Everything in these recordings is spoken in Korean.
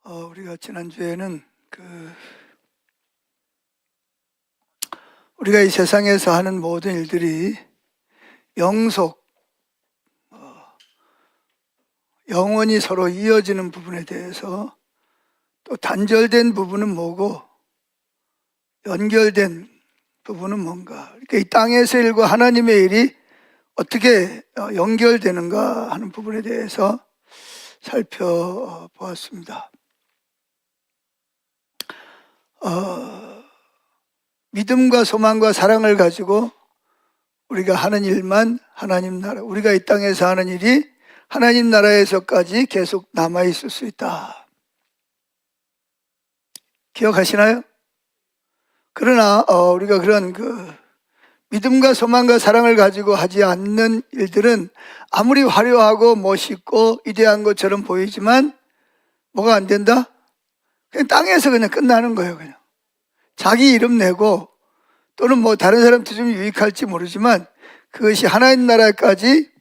우리가 지난주에는 우리가 이 세상에서 하는 모든 일들이 영속, 영원히 서로 이어지는 부분에 대해서, 또 단절된 부분은 뭐고 연결된 부분은 뭔가, 그러니까 이 땅에서 일과 하나님의 일이 어떻게 연결되는가 하는 부분에 대해서 살펴보았습니다. 믿음과 소망과 사랑을 가지고 우리가 하는 일만 하나님 나라, 우리가 이 땅에서 하는 일이 하나님 나라에서까지 계속 남아있을 수 있다. 기억하시나요? 그러나 우리가 그런 믿음과 소망과 사랑을 가지고 하지 않는 일들은 아무리 화려하고 멋있고 위대한 것처럼 보이지만 뭐가 안 된다? 그냥 땅에서 그냥 끝나는 거예요. 그냥 자기 이름 내고, 또는 뭐 다른 사람한테 좀 유익할지 모르지만 그것이 하나님 나라까지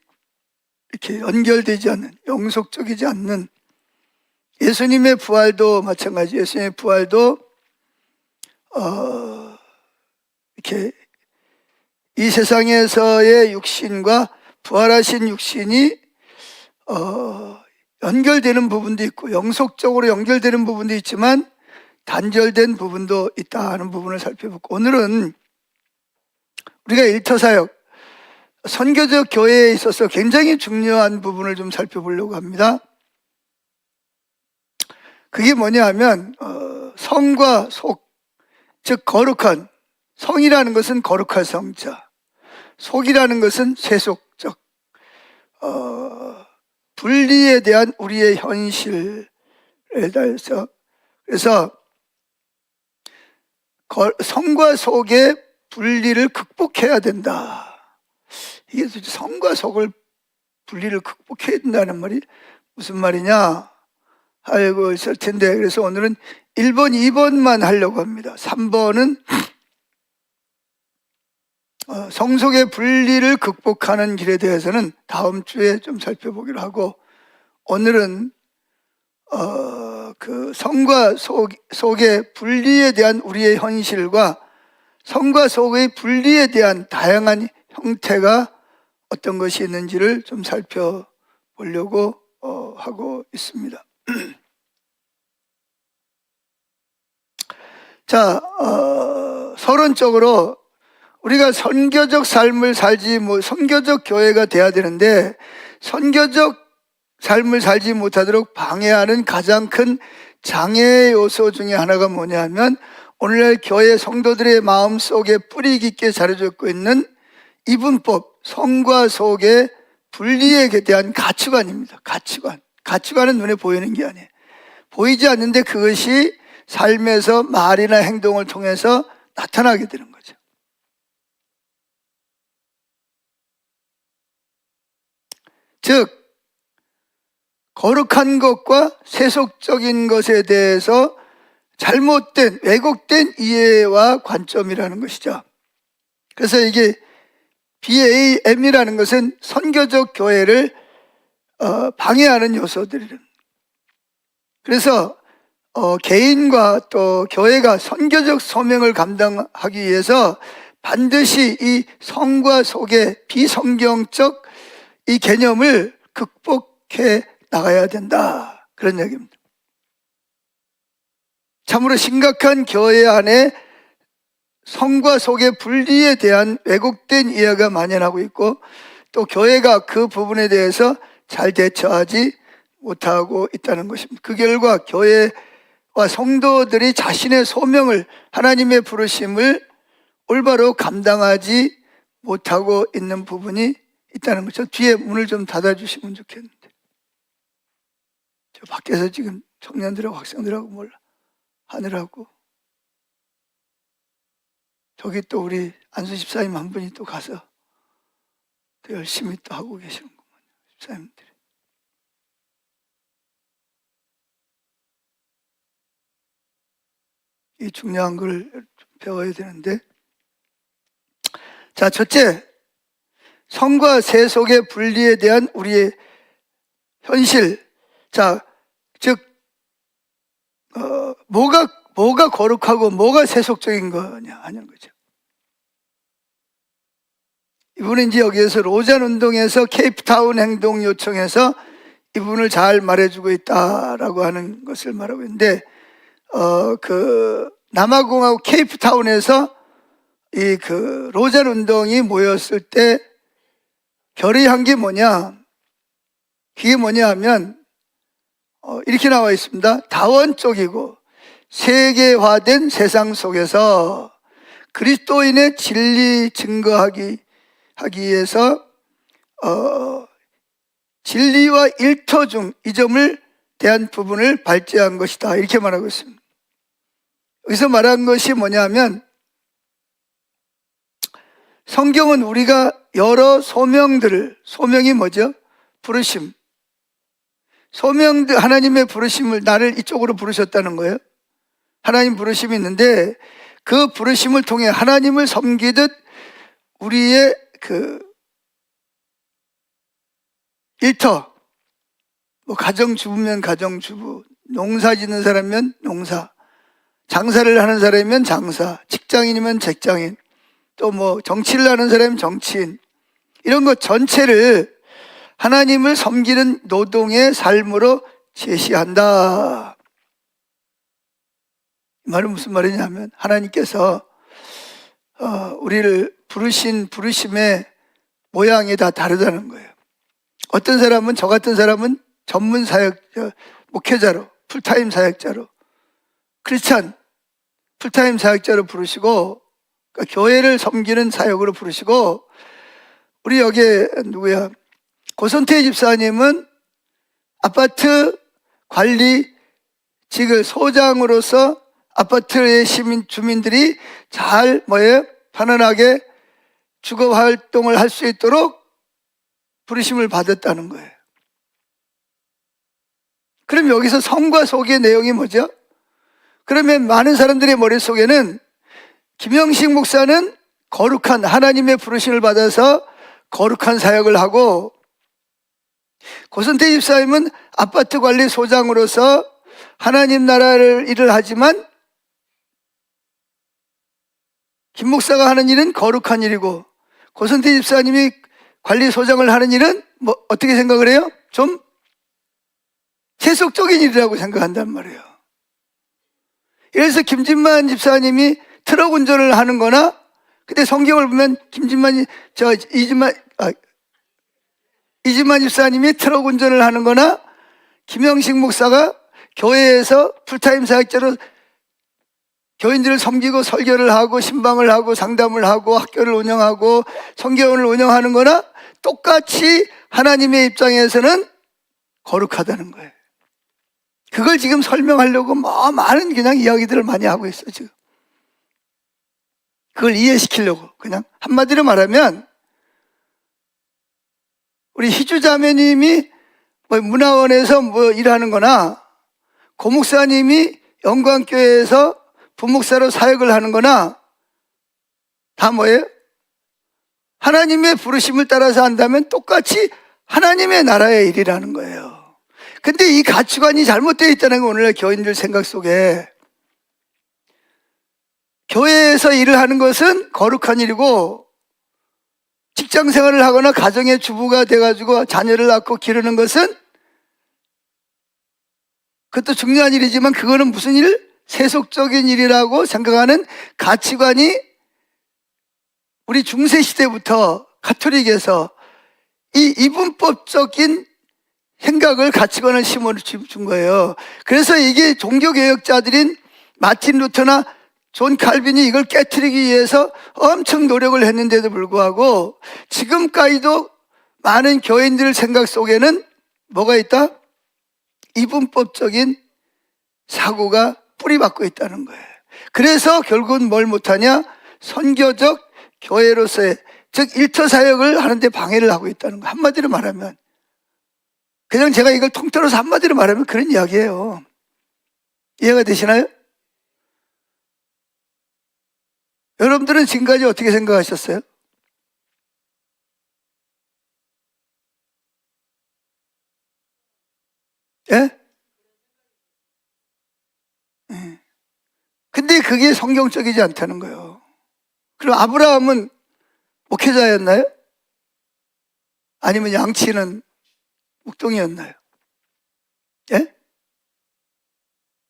이렇게 연결되지 않는, 영속적이지 않는. 예수님의 부활도 마찬가지. 예수님의 부활도 이렇게 이 세상에서의 육신과 부활하신 육신이 연결되는 부분도 있고 영속적으로 연결되는 부분도 있지만 단절된 부분도 있다 하는 부분을 살펴보고, 오늘은 우리가 일터사역, 선교적 교회에 있어서 굉장히 중요한 부분을 좀 살펴보려고 합니다. 그게 뭐냐 하면 성과 속, 즉 거룩한, 성이라는 것은 거룩한 성자, 속이라는 것은 세속적, 분리에 대한 우리의 현실에 대해서, 그래서 성과 속의 분리를 극복해야 된다. 이게 성과 속을 분리를 극복해야 된다는 말이 무슨 말이냐 알고 있을 텐데, 그래서 오늘은 1번, 2번만 하려고 합니다. 3번은 성속의 분리를 극복하는 길에 대해서는 다음 주에 좀 살펴보기로 하고, 오늘은 그 성과 속의 분리에 대한 우리의 현실과 성과 속의 분리에 대한 다양한 형태가 어떤 것이 있는지를 좀 살펴보려고 하고 있습니다. 자, 서론적으로 우리가 선교적 삶을 살지, 선교적 교회가 돼야 되는데, 선교적 삶을 살지 못하도록 방해하는 가장 큰 장애 요소 중에 하나가 뭐냐 하면, 오늘날 교회 성도들의 마음속에 뿌리 깊게 자리잡고 있는 이분법, 성과 속의 분리에 대한 가치관입니다. 가치관은 눈에 보이는 게 아니에요. 보이지 않는데 그것이 삶에서 말이나 행동을 통해서 나타나게 되는 거죠. 즉, 거룩한 것과 세속적인 것에 대해서 잘못된, 왜곡된 이해와 관점이라는 것이죠. 그래서 이게 BAM이라는 것은 선교적 교회를 방해하는 요소들이란. 그래서 개인과 또 교회가 선교적 소명을 감당하기 위해서 반드시 이 성과 속의 비성경적 이 개념을 극복해 나가야 된다, 그런 얘기입니다. 참으로 심각한 교회 안에 성과 속의 분리에 대한 왜곡된 이해가 만연하고 있고, 또 교회가 그 부분에 대해서 잘 대처하지 못하고 있다는 것입니다. 그 결과 교회와 성도들이 자신의 소명을, 하나님의 부르심을 올바로 감당하지 못하고 있는 부분이 있다는 거죠. 뒤에 문을 좀 닫아주시면 좋겠는데, 저 밖에서 지금 청년들하고 학생들하고 뭘 하느라고, 저기 또 우리 안수 집사님 한 분이 또 가서 또 열심히 또 하고 계시는구만요, 집사님들이. 이 중요한 걸 배워야 되는데, 자, 첫째, 성과 세속의 분리에 대한 우리의 현실. 자, 즉 뭐가 거룩하고 뭐가 세속적인 거냐 하는 거죠. 이분은 이제 여기에서 로잔 운동에서 케이프타운 행동 요청해서 이분을 잘 말해주고 있다라고 하는 것을 말하고 있는데, 남아공하고 케이프타운에서 로잔 운동이 모였을 때 결의한 게 뭐냐? 그게 뭐냐 하면, 이렇게 나와 있습니다. 다원적이고 세계화된 세상 속에서 그리스도인의 진리 증거하기 위해서 진리와 일터중 이 점을 대한 부분을 발제한 것이다, 이렇게 말하고 있습니다. 여기서 말한 것이 뭐냐면, 성경은 우리가 여러 소명이 뭐죠? 부르심. 하나님의 부르심을, 나를 이쪽으로 부르셨다는 거예요. 하나님 부르심이 있는데 그 부르심을 통해 하나님을 섬기듯 우리의 일터, 가정주부면 가정주부, 농사 짓는 사람이면 농사, 장사를 하는 사람이면 장사, 직장인이면 직장인, 또 정치를 하는 사람이면 정치인, 이런 것 전체를 하나님을 섬기는 노동의 삶으로 제시한다. 이 말은 무슨 말이냐면, 하나님께서 우리를 부르신 부르심의 모양이 다 다르다는 거예요. 어떤 사람은, 저 같은 사람은 전문 목회자로, 풀타임 사역자로, 크리스찬 풀타임 사역자로 부르시고, 그러니까 교회를 섬기는 사역으로 부르시고, 우리 여기에 누구야? 고선태 집사님은 아파트 관리직을 소장으로서 아파트의 주민들이 잘 편안하게 주거 활동을 할 수 있도록 부르심을 받았다는 거예요. 그럼 여기서 성과 속의 내용이 뭐죠? 그러면 많은 사람들의 머릿속에는 김영식 목사는 거룩한 하나님의 부르심을 받아서 거룩한 사역을 하고, 고선태 집사님은 아파트 관리 소장으로서 하나님 나라를 일을 하지만 김 목사가 하는 일은 거룩한 일이고, 고선태 집사님이 관리 소장을 하는 일은 어떻게 생각을 해요? 좀 세속적인 일이라고 생각한단 말이에요. 그래서 김진만 집사님이 트럭 운전을 하는 거나, 근데 성경을 보면 이진만 집사님이 트럭 운전을 하는 거나, 김영식 목사가 교회에서 풀타임 사역자로 교인들을 섬기고 설교를 하고 신방을 하고 상담을 하고 학교를 운영하고 성교원을 운영하는 거나 똑같이 하나님의 입장에서는 거룩하다는 거예요. 그걸 지금 설명하려고 많은 그냥 이야기들을 많이 하고 있어요, 지금. 그걸 이해시키려고. 그냥 한마디로 말하면, 우리 희주 자매님이 문화원에서 일하는 거나, 고 목사님이 영광교회에서 부목사로 사역을 하는 거나, 다 뭐예요? 하나님의 부르심을 따라서 한다면 똑같이 하나님의 나라의 일이라는 거예요. 근데 이 가치관이 잘못되어 있다는 거, 오늘날 교인들 생각 속에. 교회에서 일을 하는 것은 거룩한 일이고, 직장 생활을 하거나 가정의 주부가 돼가지고 자녀를 낳고 기르는 것은, 그것도 중요한 일이지만 그거는 무슨 일? 세속적인 일이라고 생각하는 가치관이 우리 중세시대부터 가톨릭에서 이 이분법적인 생각을, 가치관을 심어준 거예요. 그래서 이게 종교개혁자들인 마틴 루터나 존 칼빈이 이걸 깨트리기 위해서 엄청 노력을 했는데도 불구하고 지금까지도 많은 교인들 생각 속에는 뭐가 있다? 이분법적인 사고가 뿌리박고 있다는 거예요. 그래서 결국은 뭘 못하냐? 선교적 교회로서의, 즉 일터 사역을 하는데 방해를 하고 있다는 거예요. 한마디로 말하면, 그냥 제가 이걸 통틀어서 한마디로 말하면 그런 이야기예요. 이해가 되시나요? 여러분들은 지금까지 어떻게 생각하셨어요? 예? 그게 성경적이지 않다는 거예요. 그럼 아브라함은 목회자였나요? 아니면 양치는 목동이었나요? 예?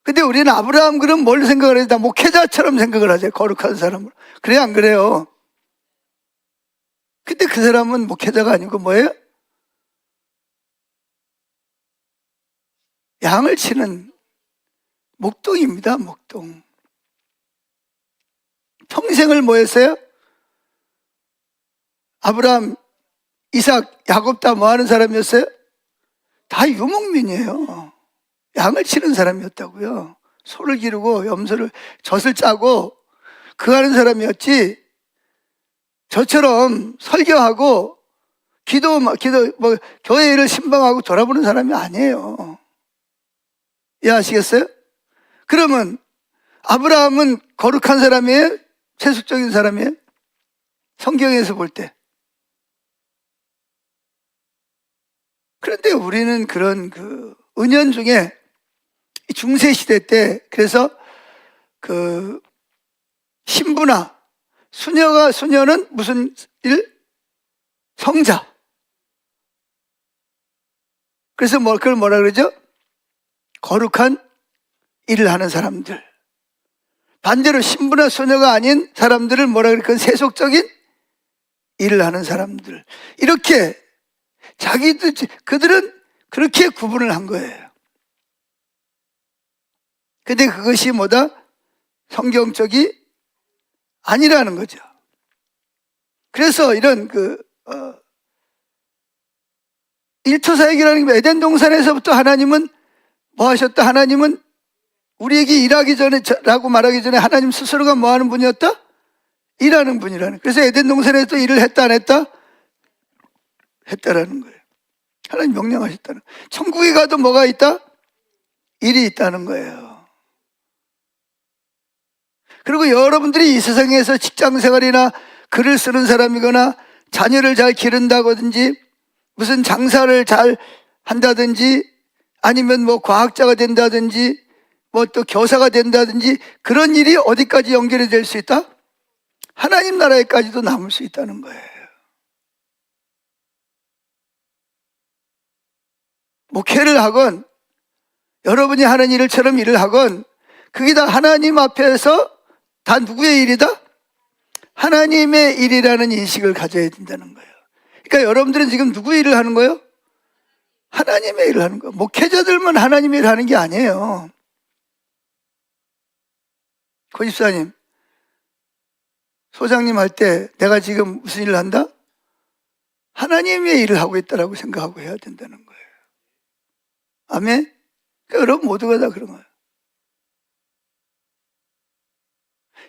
근데 우리는 아브라함 그럼 뭘 생각을 해야 돼? 목회자처럼 생각을 하죠. 거룩한 사람으로. 그래요, 안 그래요? 근데 그 사람은 목회자가 아니고 뭐예요? 양을 치는 목동입니다, 목동. 평생을 뭐 했어요? 아브라함, 이삭, 야곱 다 뭐 하는 사람이었어요? 다 유목민이에요. 양을 치는 사람이었다고요. 소를 기르고 염소를 젖을 짜고 그 하는 사람이었지, 저처럼 설교하고 기도 뭐 교회 일을 신방하고 돌아보는 사람이 아니에요. 이해하시겠어요? 그러면 아브라함은 거룩한 사람이에요? 세속적인 사람이에요? 성경에서 볼 때. 그런데 우리는 그런 그 은연중에 중세 시대 때, 그래서 그 신부나 수녀는 무슨 일? 성자. 그래서 그걸 뭐라 그러죠? 거룩한 일을 하는 사람들. 반대로 신부나 수녀가 아닌 사람들을 뭐라 그럴까? 세속적인 일을 하는 사람들. 이렇게 그들은 그렇게 구분을 한 거예요. 근데 그것이 뭐다? 성경적이 아니라는 거죠. 그래서 이런 일토사역이라는 게 에덴 동산에서부터 하나님은 뭐 하셨다? 하나님은 우리에게 일하기 전에 라고 말하기 전에 하나님 스스로가 뭐 하는 분이었다? 일하는 분이라는. 그래서 에덴 동산에서 일을 했다 안 했다? 했다라는 거예요. 하나님 명령하셨다는 거예요. 천국에 가도 뭐가 있다? 일이 있다는 거예요. 그리고 여러분들이 이 세상에서 직장 생활이나 글을 쓰는 사람이거나 자녀를 잘 기른다든지 무슨 장사를 잘 한다든지 아니면 뭐 과학자가 된다든지 뭐 또 교사가 된다든지 그런 일이 어디까지 연결이 될 수 있다? 하나님 나라에까지도 남을 수 있다는 거예요. 목회를 하건 여러분이 하는 일처럼 일을 하건 그게 다 하나님 앞에서 다 누구의 일이다? 하나님의 일이라는 인식을 가져야 된다는 거예요. 그러니까 여러분들은 지금 누구의 일을 하는 거예요? 하나님의 일을 하는 거예요. 목회자들만 하나님의 일을 하는 게 아니에요. 고집사님, 소장님 할 때 내가 지금 무슨 일을 한다? 하나님의 일을 하고 있다라고 생각하고 해야 된다는 거예요. 아멘? 그러니까 여러분 모두가 다 그런 거예요.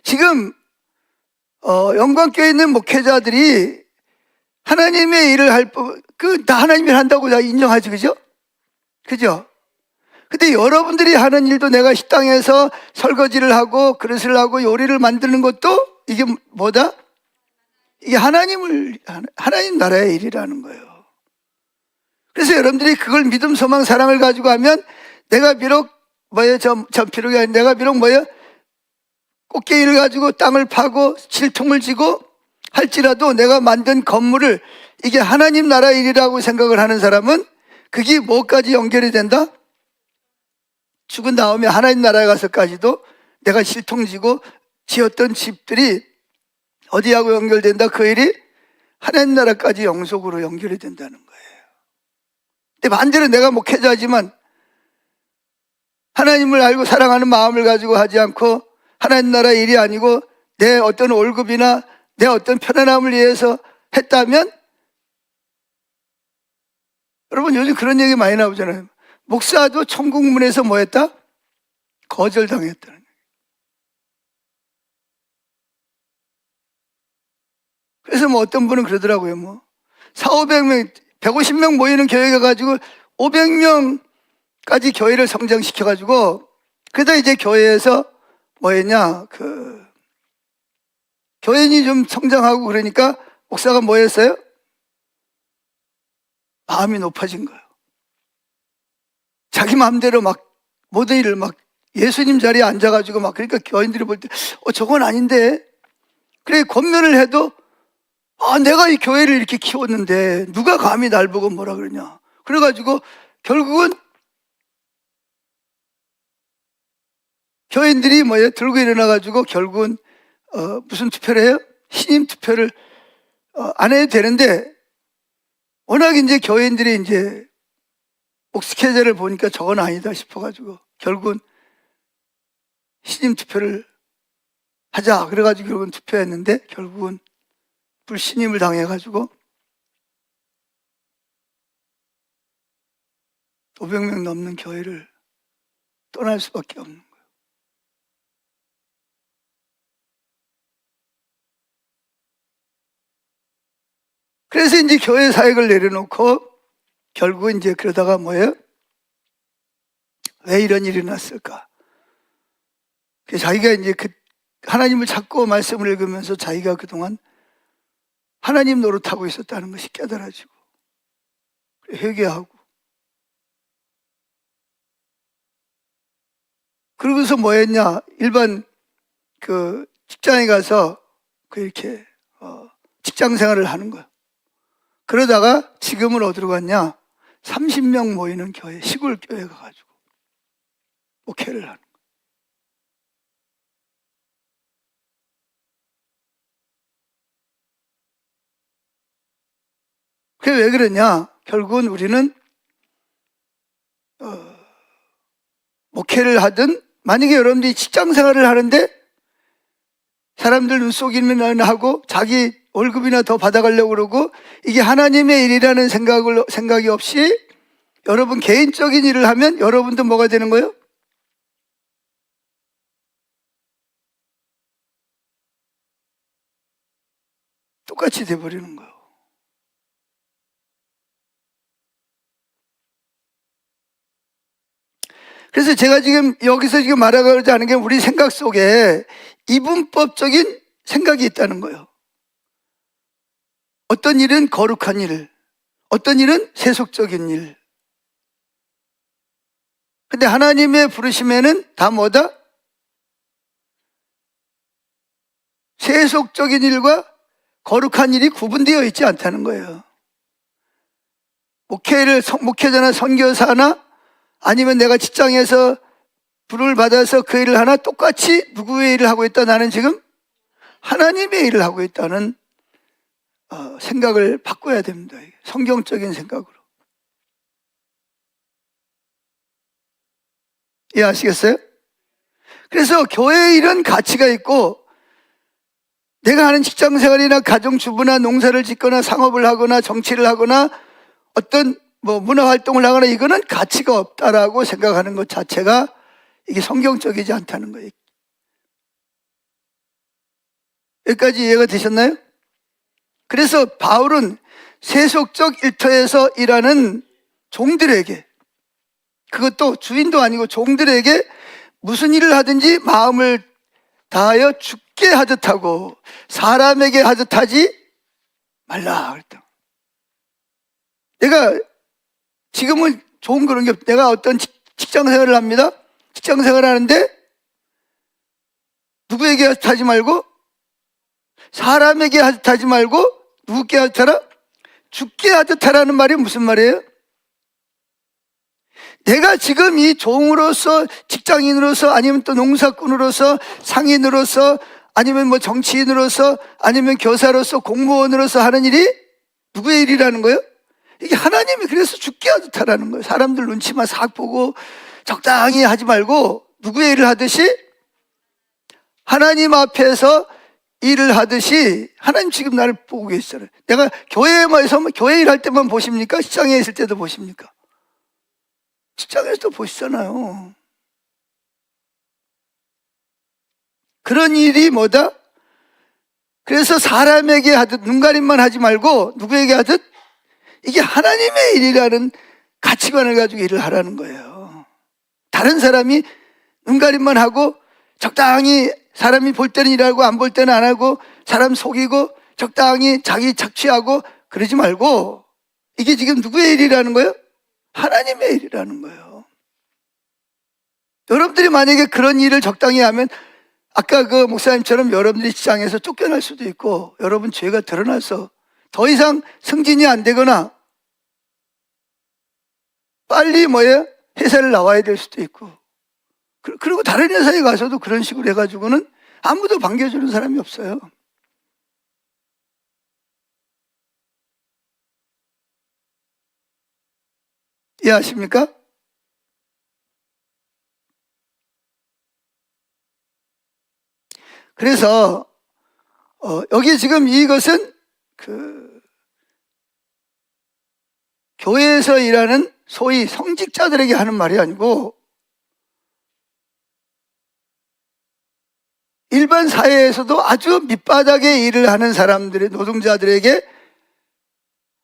지금 영광교회에 있는 목회자들이 하나님의 일을 다 하나님의 일을 한다고 다 인정하지, 그죠? 그죠? 근데 여러분들이 하는 일도 내가 식당에서 설거지를 하고 그릇을 하고 요리를 만드는 것도 이게 뭐다? 이게 하나님 나라의 일이라는 거예요. 그래서 여러분들이 그걸 믿음, 소망, 사랑을 가지고 하면 내가 비록 비록이 아니라 내가 비록 꽃게이를 가지고 땅을 파고 질통을 지고 할지라도 내가 만든 건물을 이게 하나님 나라 일이라고 생각을 하는 사람은 그게 뭐까지 연결이 된다? 죽은 다음에 하나님 나라에 가서까지도 내가 질통지고 지었던 집들이 어디하고 연결된다? 그 일이 하나님 나라까지 영속으로 연결이 된다는 거예요. 근데 반대로 내가 목회자지만 하나님을 알고 사랑하는 마음을 가지고 하지 않고 하나님 나라 일이 아니고 내 어떤 월급이나 내 어떤 편안함을 위해서 했다면, 여러분 요즘 그런 얘기 많이 나오잖아요. 목사도 천국문에서 뭐 했다? 거절당했다는 거예요. 그래서 뭐 어떤 분은 그러더라고요. 400~500명, 150명 모이는 교회가 가지고 500명까지 교회를 성장시켜가지고 그러다 이제 교회에서 뭐 했냐, 교인이 좀 성장하고 그러니까 목사가 뭐 했어요? 마음이 높아진 거예요. 자기 마음대로 막 모든 일을 막 예수님 자리에 앉아가지고 막 그러니까 교인들이 볼 때 저건 아닌데 그래 권면을 해도 내가 이 교회를 이렇게 키웠는데 누가 감히 날 보고 뭐라 그러냐. 그래가지고 결국은 교인들이 들고 일어나가지고 결국은 무슨 투표를 해요? 신임 투표를 안 해도 되는데 워낙 이제 교인들이 이제 옥스케줄을 보니까 저건 아니다 싶어가지고 결국은 신임 투표를 하자 그래가지고 결국은 투표했는데 결국은 불신임을 당해가지고 500명 넘는 교회를 떠날 수밖에 없는 거예요. 그래서 이제 교회 사역을 내려놓고 결국은 이제 그러다가 뭐예요? 왜 이런 일이 났을까? 자기가 이제 하나님을 찾고 말씀을 읽으면서 자기가 그동안 하나님 노릇하고 있었다는 것이 깨달아지고 회개하고 그러고서 뭐 했냐? 일반 직장에 가서 이렇게 직장 생활을 하는 거야. 그러다가 지금은 어디로 갔냐? 30명 모이는 교회, 시골 교회 가가지고 목회를 하는 거야. 그게 왜 그러냐? 결국은 우리는 목회를 하든 만약에 여러분들이 직장 생활을 하는데 사람들 눈속임을 하고 자기 월급이나 더 받아가려고 그러고 이게 하나님의 일이라는 생각이 없이 여러분 개인적인 일을 하면 여러분도 뭐가 되는 거예요? 똑같이 돼버리는 거예요. 그래서 제가 지금 여기서 지금 말하고자 하는 게 우리 생각 속에 이분법적인 생각이 있다는 거예요. 어떤 일은 거룩한 일, 어떤 일은 세속적인 일. 근데 하나님의 부르심에는 다 뭐다? 세속적인 일과 거룩한 일이 구분되어 있지 않다는 거예요. 목회자나 선교사나 아니면 내가 직장에서 부름을 받아서 그 일을 하나 똑같이 누구의 일을 하고 있다? 나는 지금 하나님의 일을 하고 있다는 생각을 바꿔야 됩니다. 성경적인 생각으로. 이해하시겠어요? 그래서 교회에 이런 가치가 있고 내가 하는 직장생활이나 가정주부나 농사를 짓거나 상업을 하거나 정치를 하거나 어떤 문화활동을 하거나 이거는 가치가 없다라고 생각하는 것 자체가 이게 성경적이지 않다는 거예요. 여기까지 이해가 되셨나요? 그래서 바울은 세속적 일터에서 일하는 종들에게 그것도 주인도 아니고 종들에게 무슨 일을 하든지 마음을 다하여 죽게 하듯 하고 사람에게 하듯 하지 말라 그랬다. 내가 지금은 좋은 그런 게 내가 어떤 직장 생활을 합니다. 직장 생활을 하는데 누구에게 하듯 하지 말고 사람에게 하듯 하지 말고 누구께 하듯 하라? 죽게 하듯 하라는 말이 무슨 말이에요? 내가 지금 이 종으로서 직장인으로서 아니면 또 농사꾼으로서 상인으로서 아니면 정치인으로서 아니면 교사로서 공무원으로서 하는 일이 누구의 일이라는 거예요? 이게 하나님이 그래서 죽게 하듯 하라는 거예요. 사람들 눈치만 싹 보고 적당히 하지 말고 누구의 일을 하듯이 하나님 앞에서 일을 하듯이 하나님 지금 나를 보고 계시잖아요. 내가 교회에서 교회 일할 때만 보십니까? 직장에 있을 때도 보십니까? 직장에서도 보시잖아요. 그런 일이 뭐다? 그래서 사람에게 하듯 눈가림만 하지 말고 누구에게 하듯 이게 하나님의 일이라는 가치관을 가지고 일을 하라는 거예요. 다른 사람이 눈가림만 하고 적당히 사람이 볼 때는 일하고 안 볼 때는 안 하고 사람 속이고 적당히 자기 착취하고 그러지 말고 이게 지금 누구의 일이라는 거예요? 하나님의 일이라는 거예요. 여러분들이 만약에 그런 일을 적당히 하면 아까 그 목사님처럼 여러분들이 직장에서 쫓겨날 수도 있고 여러분 죄가 드러나서 더 이상 승진이 안 되거나 빨리 회사를 나와야 될 수도 있고, 그리고 다른 회사에 가서도 그런 식으로 해가지고는 아무도 반겨주는 사람이 없어요. 이해하십니까? 그래서 여기 지금 이것은 교회에서 일하는 소위 성직자들에게 하는 말이 아니고 일반 사회에서도 아주 밑바닥의 일을 하는 사람들의 노동자들에게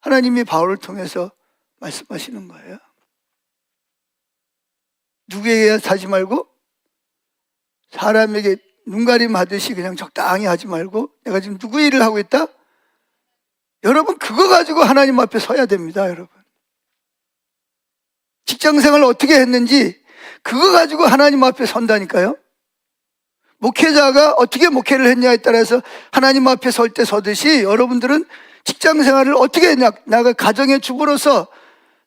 하나님이 바울을 통해서 말씀하시는 거예요. 누구에게 하지 말고 사람에게 눈가림 하듯이 그냥 적당히 하지 말고 내가 지금 누구 일을 하고 있다? 여러분 그거 가지고 하나님 앞에 서야 됩니다. 여러분 직장생활을 어떻게 했는지 그거 가지고 하나님 앞에 선다니까요. 목회자가 어떻게 목회를 했냐에 따라서 하나님 앞에 설 때 서듯이 여러분들은 직장생활을 어떻게 했냐, 나가 가정의 주부로서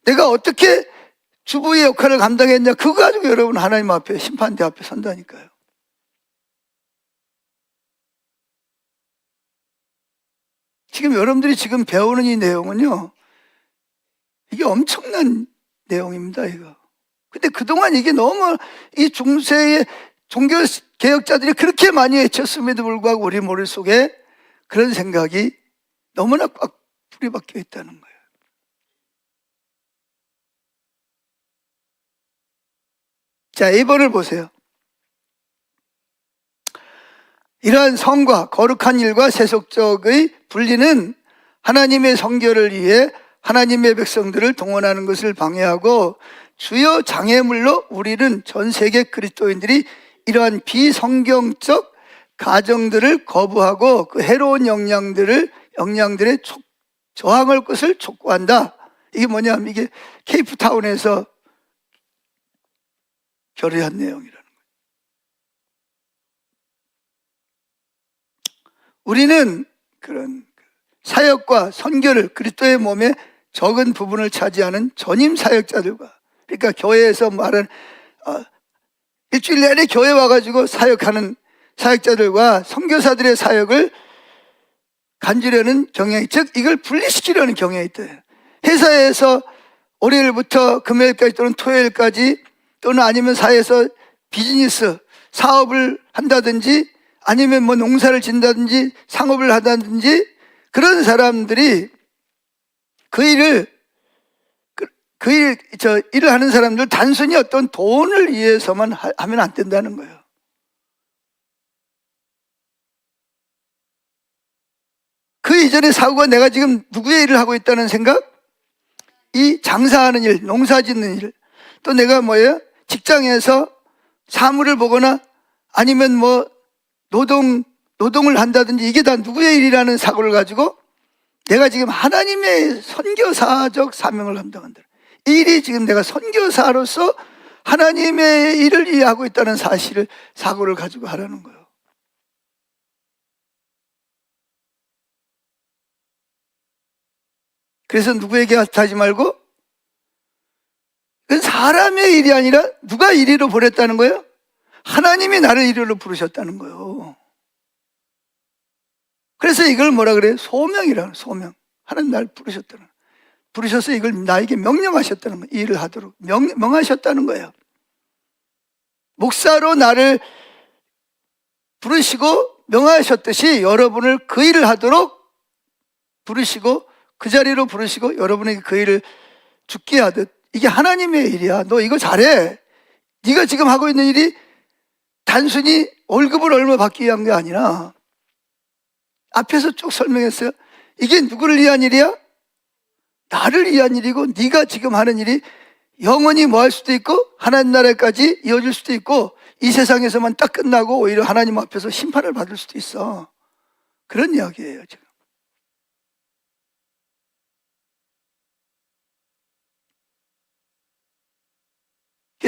내가 어떻게 주부의 역할을 감당했냐, 그거 가지고 여러분 하나님 앞에 심판대 앞에 선다니까요. 지금 여러분들이 지금 배우는 이 내용은요, 이게 엄청난 내용입니다, 이거. 근데 그동안 이게 너무 이 중세의 종교 개혁자들이 그렇게 많이 외쳤음에도 불구하고 우리 머릿속에 그런 생각이 너무나 꽉 뿌리 박혀 있다는 거예요. 자, 2번을 보세요. 이러한 성과 거룩한 일과 세속적의 분리는 하나님의 성결을 위해 하나님의 백성들을 동원하는 것을 방해하고 주요 장애물로 우리는 전 세계 그리스도인들이 이러한 비성경적 가정들을 거부하고 그 해로운 영향들의 저항할 것을 촉구한다. 이게 뭐냐면 이게 케이프타운에서 결의한 내용이라는 거예요. 우리는 그런 사역과 선교를 그리스도의 몸에 적은 부분을 차지하는 전임 사역자들과, 그러니까 교회에서 말하는 일주일 내내 교회 와가지고 사역하는 사역자들과 선교사들의 사역을 간주려는 경향이, 즉 이걸 분리시키려는 경향이 있대요. 회사에서 월요일부터 금요일까지 또는 토요일까지 또는 아니면 사회에서 비즈니스 사업을 한다든지 아니면 뭐 농사를 짓는다든지 상업을 하다든지 그런 사람들이 일을 하는 사람들 단순히 어떤 돈을 위해서만 하면 안 된다는 거예요. 그 이전의 사고가 내가 지금 누구의 일을 하고 있다는 생각? 이 장사하는 일, 농사 짓는 일, 또 내가 직장에서 사무를 보거나 아니면 노동을 한다든지 이게 다 누구의 일이라는 사고를 가지고 내가 지금 하나님의 선교사적 사명을 감당한다. 이 일이 지금 내가 선교사로서 하나님의 일을 이해하고 있다는 사고를 가지고 하라는 거예요. 그래서 누구에게 하지 말고, 그건 사람의 일이 아니라 누가 이리로 보냈다는 거예요? 하나님이 나를 이리로 부르셨다는 거예요. 그래서 이걸 뭐라 그래요? 소명이라는, 소명. 하나님 나를 부르셔서 이걸 나에게 명령하셨다는 거예요. 이 일을 하도록 명하셨다는 거예요. 목사로 나를 부르시고 명하셨듯이 여러분을 그 일을 하도록 부르시고 그 자리로 부르시고 여러분에게 그 일을 죽게 하듯, 이게 하나님의 일이야. 너 이거 잘해. 네가 지금 하고 있는 일이 단순히 월급을 얼마 받기 위한 게 아니라, 앞에서 쭉 설명했어요. 이게 누구를 위한 일이야? 나를 위한 일이고, 네가 지금 하는 일이 영원히 뭐 할 수도 있고 하나님 나라까지 이어질 수도 있고 이 세상에서만 딱 끝나고 오히려 하나님 앞에서 심판을 받을 수도 있어. 그런 이야기예요 지금.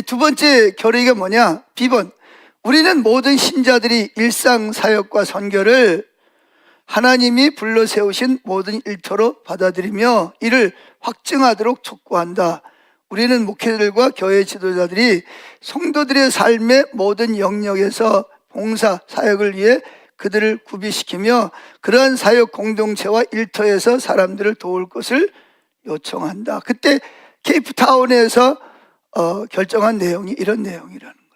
두 번째 교리가 뭐냐? B번. 우리는 모든 신자들이 일상 사역과 선교를 하나님이 불러 세우신 모든 일터로 받아들이며 이를 확증하도록 촉구한다. 우리는 목회자들과 교회 지도자들이 성도들의 삶의 모든 영역에서 봉사, 사역을 위해 그들을 구비시키며 그러한 사역 공동체와 일터에서 사람들을 도울 것을 요청한다. 그때 케이프타운에서 결정한 내용이 이런 내용이라는 거예요.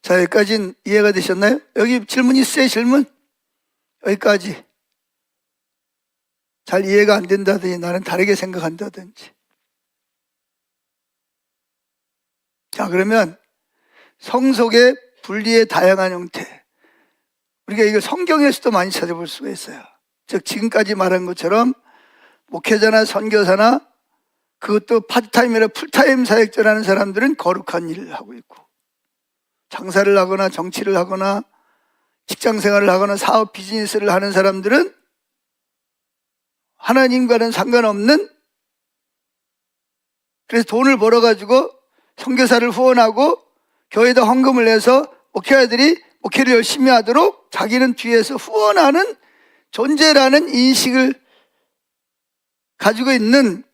자, 여기까지는 이해가 되셨나요? 여기 질문 있어요? 질문? 여기까지. 잘 이해가 안 된다든지 나는 다르게 생각한다든지. 자, 그러면 성속의 분리의 다양한 형태. 우리가 이거 성경에서도 많이 찾아볼 수가 있어요. 즉 지금까지 말한 것처럼 목회자나 선교사나 그것도 파트타임이나 풀타임 사역자라는 사람들은 거룩한 일을 하고 있고, 장사를 하거나 정치를 하거나 직장생활을 하거나 사업 비즈니스를 하는 사람들은 하나님과는 상관없는, 그래서 돈을 벌어가지고 선교사를 후원하고 교회에다 헌금을 내서 목회자들이 목회를 열심히 하도록 자기는 뒤에서 후원하는 존재라는 인식을 가지고 있는,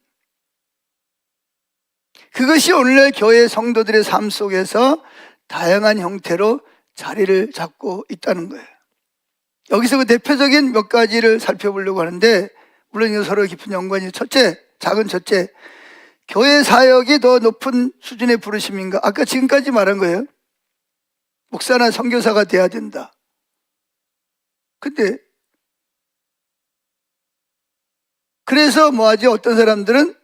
그것이 오늘날 교회 성도들의 삶 속에서 다양한 형태로 자리를 잡고 있다는 거예요. 여기서 그 대표적인 몇 가지를 살펴보려고 하는데, 물론 이거 서로 깊은 연관이, 첫째, 작은 첫째, 교회 사역이 더 높은 수준의 부르심인가? 아까 지금까지 말한 거예요. 목사나 선교사가 돼야 된다. 근데 그래서 뭐하지? 어떤 사람들은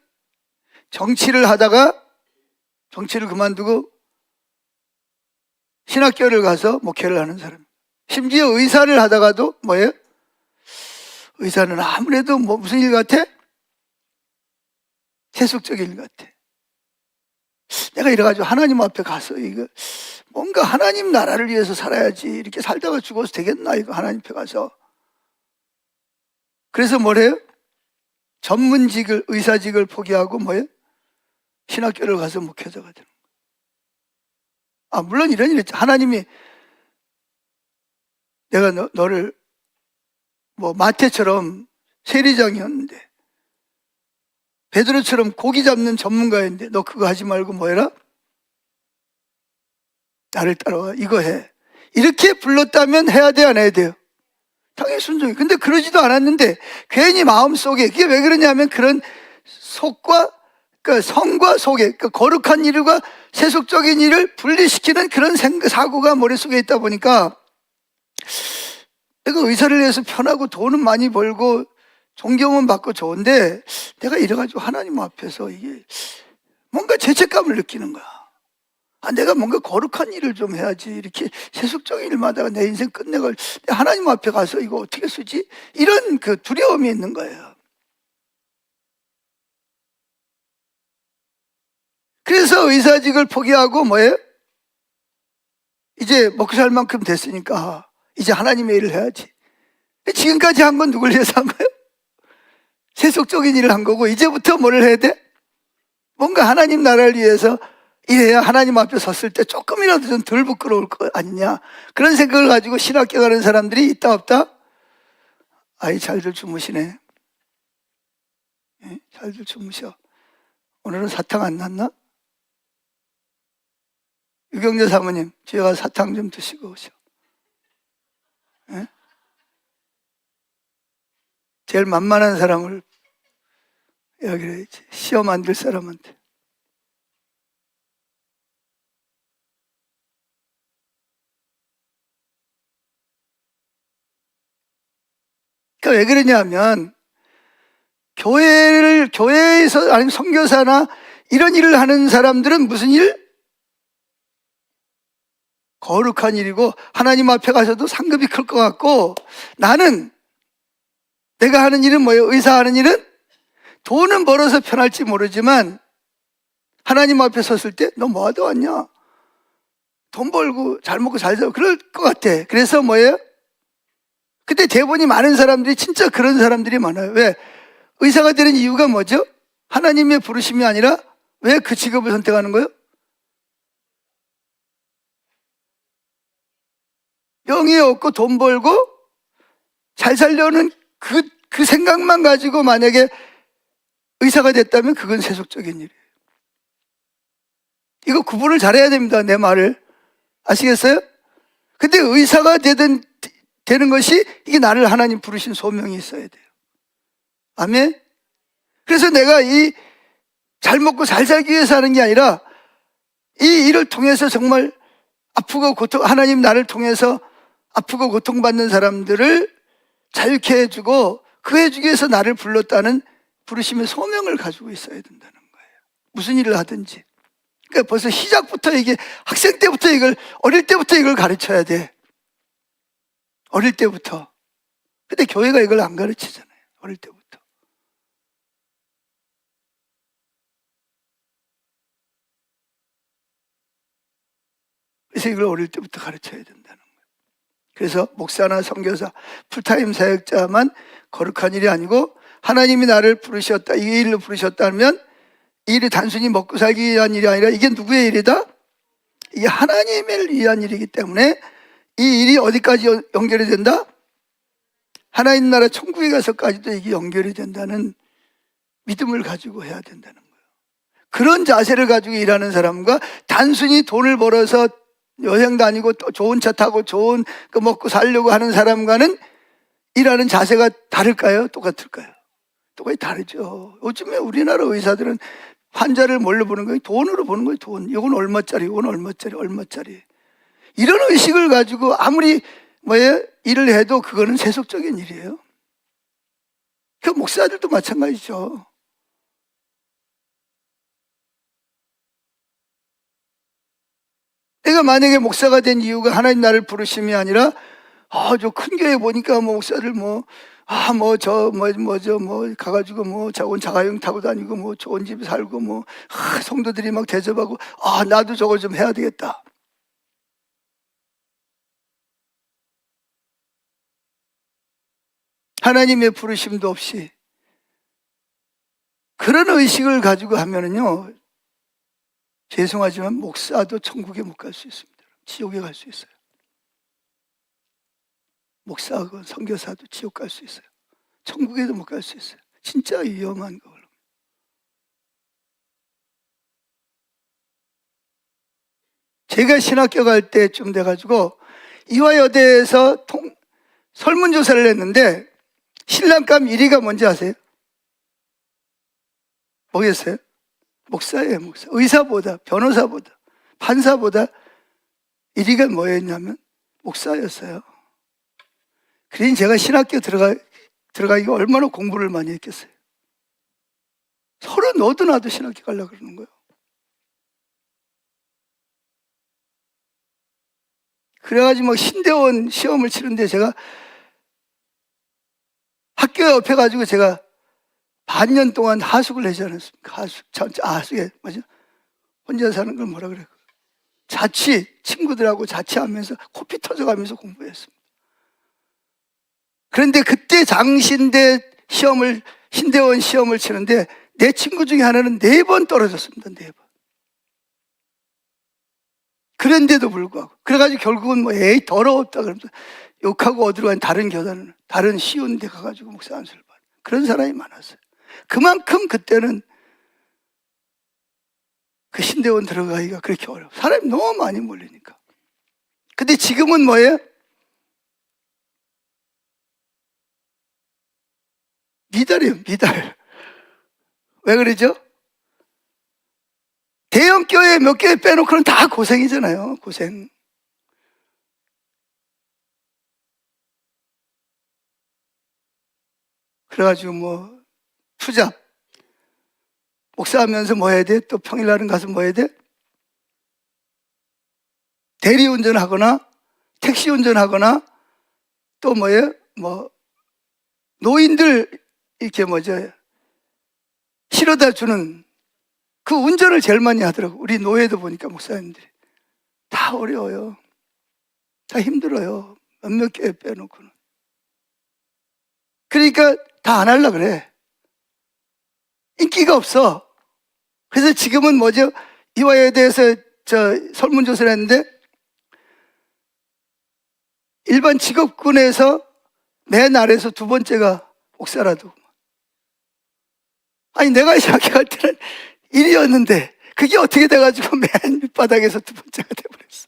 정치를 하다가 정치를 그만두고 신학교를 가서 목회를 하는 사람, 심지어 의사를 하다가도 뭐예요? 의사는 아무래도 무슨 일 같아? 세속적인 일 같아. 내가 이래가지고 하나님 앞에 가서 이거 뭔가 하나님 나라를 위해서 살아야지, 이렇게 살다가 죽어서 되겠나 이거 하나님 앞에 가서. 그래서 뭐래요? 전문직을, 의사직을 포기하고 뭐예요? 신학교를 가서 목회자가 되는 거예요. 물론 이런 일이 있죠. 하나님이 내가 너를 마태처럼 세리장이었는데, 베드로처럼 고기 잡는 전문가였는데 너 그거 하지 말고 뭐 해라? 나를 따라와, 이거 해. 이렇게 불렀다면 해야 돼, 안 해야 돼요? 당연히 순종해. 근데 그러지도 않았는데 괜히 마음속에, 그게 왜 그러냐면 그런 속과, 그러니까 성과 속에, 그러니까 거룩한 일과 세속적인 일을 분리시키는 그런 사고가 머릿속에 있다 보니까, 내가 의사를 위해서 편하고 돈은 많이 벌고 존경은 받고 좋은데 내가 이래가지고 하나님 앞에서 이게 뭔가 죄책감을 느끼는 거야. 내가 뭔가 거룩한 일을 좀 해야지, 이렇게 세속적인 일마다가 내 인생 끝내고 하나님 앞에 가서 이거 어떻게 쓰지? 이런 그 두려움이 있는 거예요. 그래서 의사직을 포기하고 뭐예요? 이제 먹고 살 만큼 됐으니까 이제 하나님의 일을 해야지. 지금까지 한 건 누굴 위해서 한 거예요? 세속적인 일을 한 거고, 이제부터 뭐를 해야 돼? 뭔가 하나님 나라를 위해서 이래야 하나님 앞에 섰을 때 조금이라도 좀 덜 부끄러울 거 아니냐, 그런 생각을 가지고 신학교 가는 사람들이 있다 없다? 아이 잘들 주무시네. 잘들 주무셔. 오늘은 사탕 안 났나? 유경재 사모님, 집에 가서 사탕 좀 드시고 오셔. 제일 만만한 사람을 여기를 해야지, 시험 안 들 사람한테. 그러니까 왜 그러냐면, 교회에서, 아니면 선교사나 이런 일을 하는 사람들은 무슨 일? 거룩한 일이고 하나님 앞에 가서도 상급이 클 것 같고, 나는 내가 하는 일은 뭐예요? 의사 하는 일은 돈은 벌어서 편할지 모르지만 하나님 앞에 섰을 때 너 뭐 하다 왔냐? 돈 벌고 잘 먹고 잘 살고 그럴 것 같아. 그래서 뭐예요? 그때 대본이 많은 사람들이 진짜 그런 사람들이 많아요. 왜? 의사가 되는 이유가 뭐죠? 하나님의 부르심이 아니라 왜 그 직업을 선택하는 거예요? 명예 얻고 돈 벌고 잘 살려는 그 생각만 가지고 만약에 의사가 됐다면 그건 세속적인 일이에요. 이거 구분을 잘해야 됩니다. 내 말을. 아시겠어요? 근데 의사가 되는 것이 이게 나를 하나님 부르신 소명이 있어야 돼요. 아멘? 그래서 내가 이 잘 먹고 잘 살기 위해서 하는 게 아니라 이 일을 통해서 정말 아프고 하나님 나를 통해서 아프고 고통받는 사람들을 자유케 해주고 그 해주기 위해서 나를 불렀다는 부르심의 소명을 가지고 있어야 된다는 거예요. 무슨 일을 하든지. 그러니까 벌써 시작부터 이게 학생 때부터 어릴 때부터 이걸 가르쳐야 돼. 어릴 때부터. 근데 교회가 이걸 안 가르치잖아요. 어릴 때부터. 그래서 이걸 어릴 때부터 가르쳐야 된다는 거예요. 그래서 목사나 선교사, 풀타임 사역자만 거룩한 일이 아니고 하나님이 나를 부르셨다, 이 일로 부르셨다면 이 일이 단순히 먹고 살기 위한 일이 아니라 이게 누구의 일이다? 이게 하나님을 위한 일이기 때문에 이 일이 어디까지 연결이 된다? 하나님 나라 천국에 가서까지도 이게 연결이 된다는 믿음을 가지고 해야 된다는 거예요. 그런 자세를 가지고 일하는 사람과 단순히 돈을 벌어서 여행 다니고 또 좋은 차 타고 좋은 거 먹고 살려고 하는 사람과는 일하는 자세가 다를까요? 똑같을까요? 똑같이 다르죠. 요즘에 우리나라 의사들은 환자를 뭘로 보는 거예요? 돈으로 보는 거예요. 돈. 이건 얼마짜리, 이건 얼마짜리, 얼마짜리. 이런 의식을 가지고 아무리 일을 해도 그거는 세속적인 일이에요. 그 목사들도 마찬가지죠. 내가 만약에 목사가 된 이유가 하나님 나를 부르심이 아니라 저 큰 교회 보니까 목사들 가가지고 자원 자가용 타고 다니고 좋은 집에 살고 성도들이 막 대접하고 나도 저거 좀 해야 되겠다. 하나님의 부르심도 없이 그런 의식을 가지고 하면은요, 죄송하지만 목사도 천국에 못 갈 수 있습니다. 지옥에 갈 수 있어요. 목사하고 선교사도 지옥 갈 수 있어요. 천국에도 못 갈 수 있어요. 진짜 위험한 거예요. 제가 신학교 갈 때쯤 돼가지고 이화여대에서 설문조사를 했는데 신랑감 1위가 뭔지 아세요? 뭐겠어요? 목사예요, 목사. 의사보다, 변호사보다, 판사보다 1위가 뭐였냐면 목사였어요. 그러니 제가 신학교 들어가기가 얼마나 공부를 많이 했겠어요. 서로 너도 나도 신학교 가려고 그러는 거예요. 그래가지고 신대원 시험을 치는데 제가 학교 옆에 가지고 제가 반년 동안 하숙을 하지 않았습니까? 하숙에, 맞아? 혼자 사는 걸 뭐라 그래요? 친구들하고 자취하면서 코피 터져가면서 공부했습니다. 그런데 그때 신대원 시험을 치는데 내 친구 중에 하나는 4번 떨어졌습니다. 4번. 그런데도 불구하고. 그래가지고 결국은 에이, 더러웠다. 그러면서 욕하고 어디로 가는 다른 쉬운 데 가가지고 목사 안수를 받는 그런 사람이 많았어요. 그만큼 그때는 그 신대원 들어가기가 그렇게 어려워. 사람이 너무 많이 몰리니까. 근데 지금은 뭐예요? 미달이에요, 미달. 왜 그러죠? 대형 교회 몇 개 빼놓고는 다 고생이잖아요, 고생. 그래가지고 투잡. 목사하면서 뭐 해야 돼? 또 평일날은 가서 뭐 해야 돼? 대리운전 하거나, 택시 운전하거나, 또 뭐예요? 노인들, 이렇게 실어다 주는 그 운전을 제일 많이 하더라고. 우리 노예도 보니까 목사님들이 다 어려워요. 다 힘들어요. 몇몇 교회 빼놓고는. 그러니까 다 안 하려고 그래. 인기가 없어. 그래서 지금은 뭐죠? 이와에 대해서 설문조사를 했는데 일반 직업군에서 맨 아래에서 두 번째가 목사라도. 아니 내가 시작할 때는 1위였는데 그게 어떻게 돼가지고 맨 밑바닥에서 두 번째가 돼버렸어.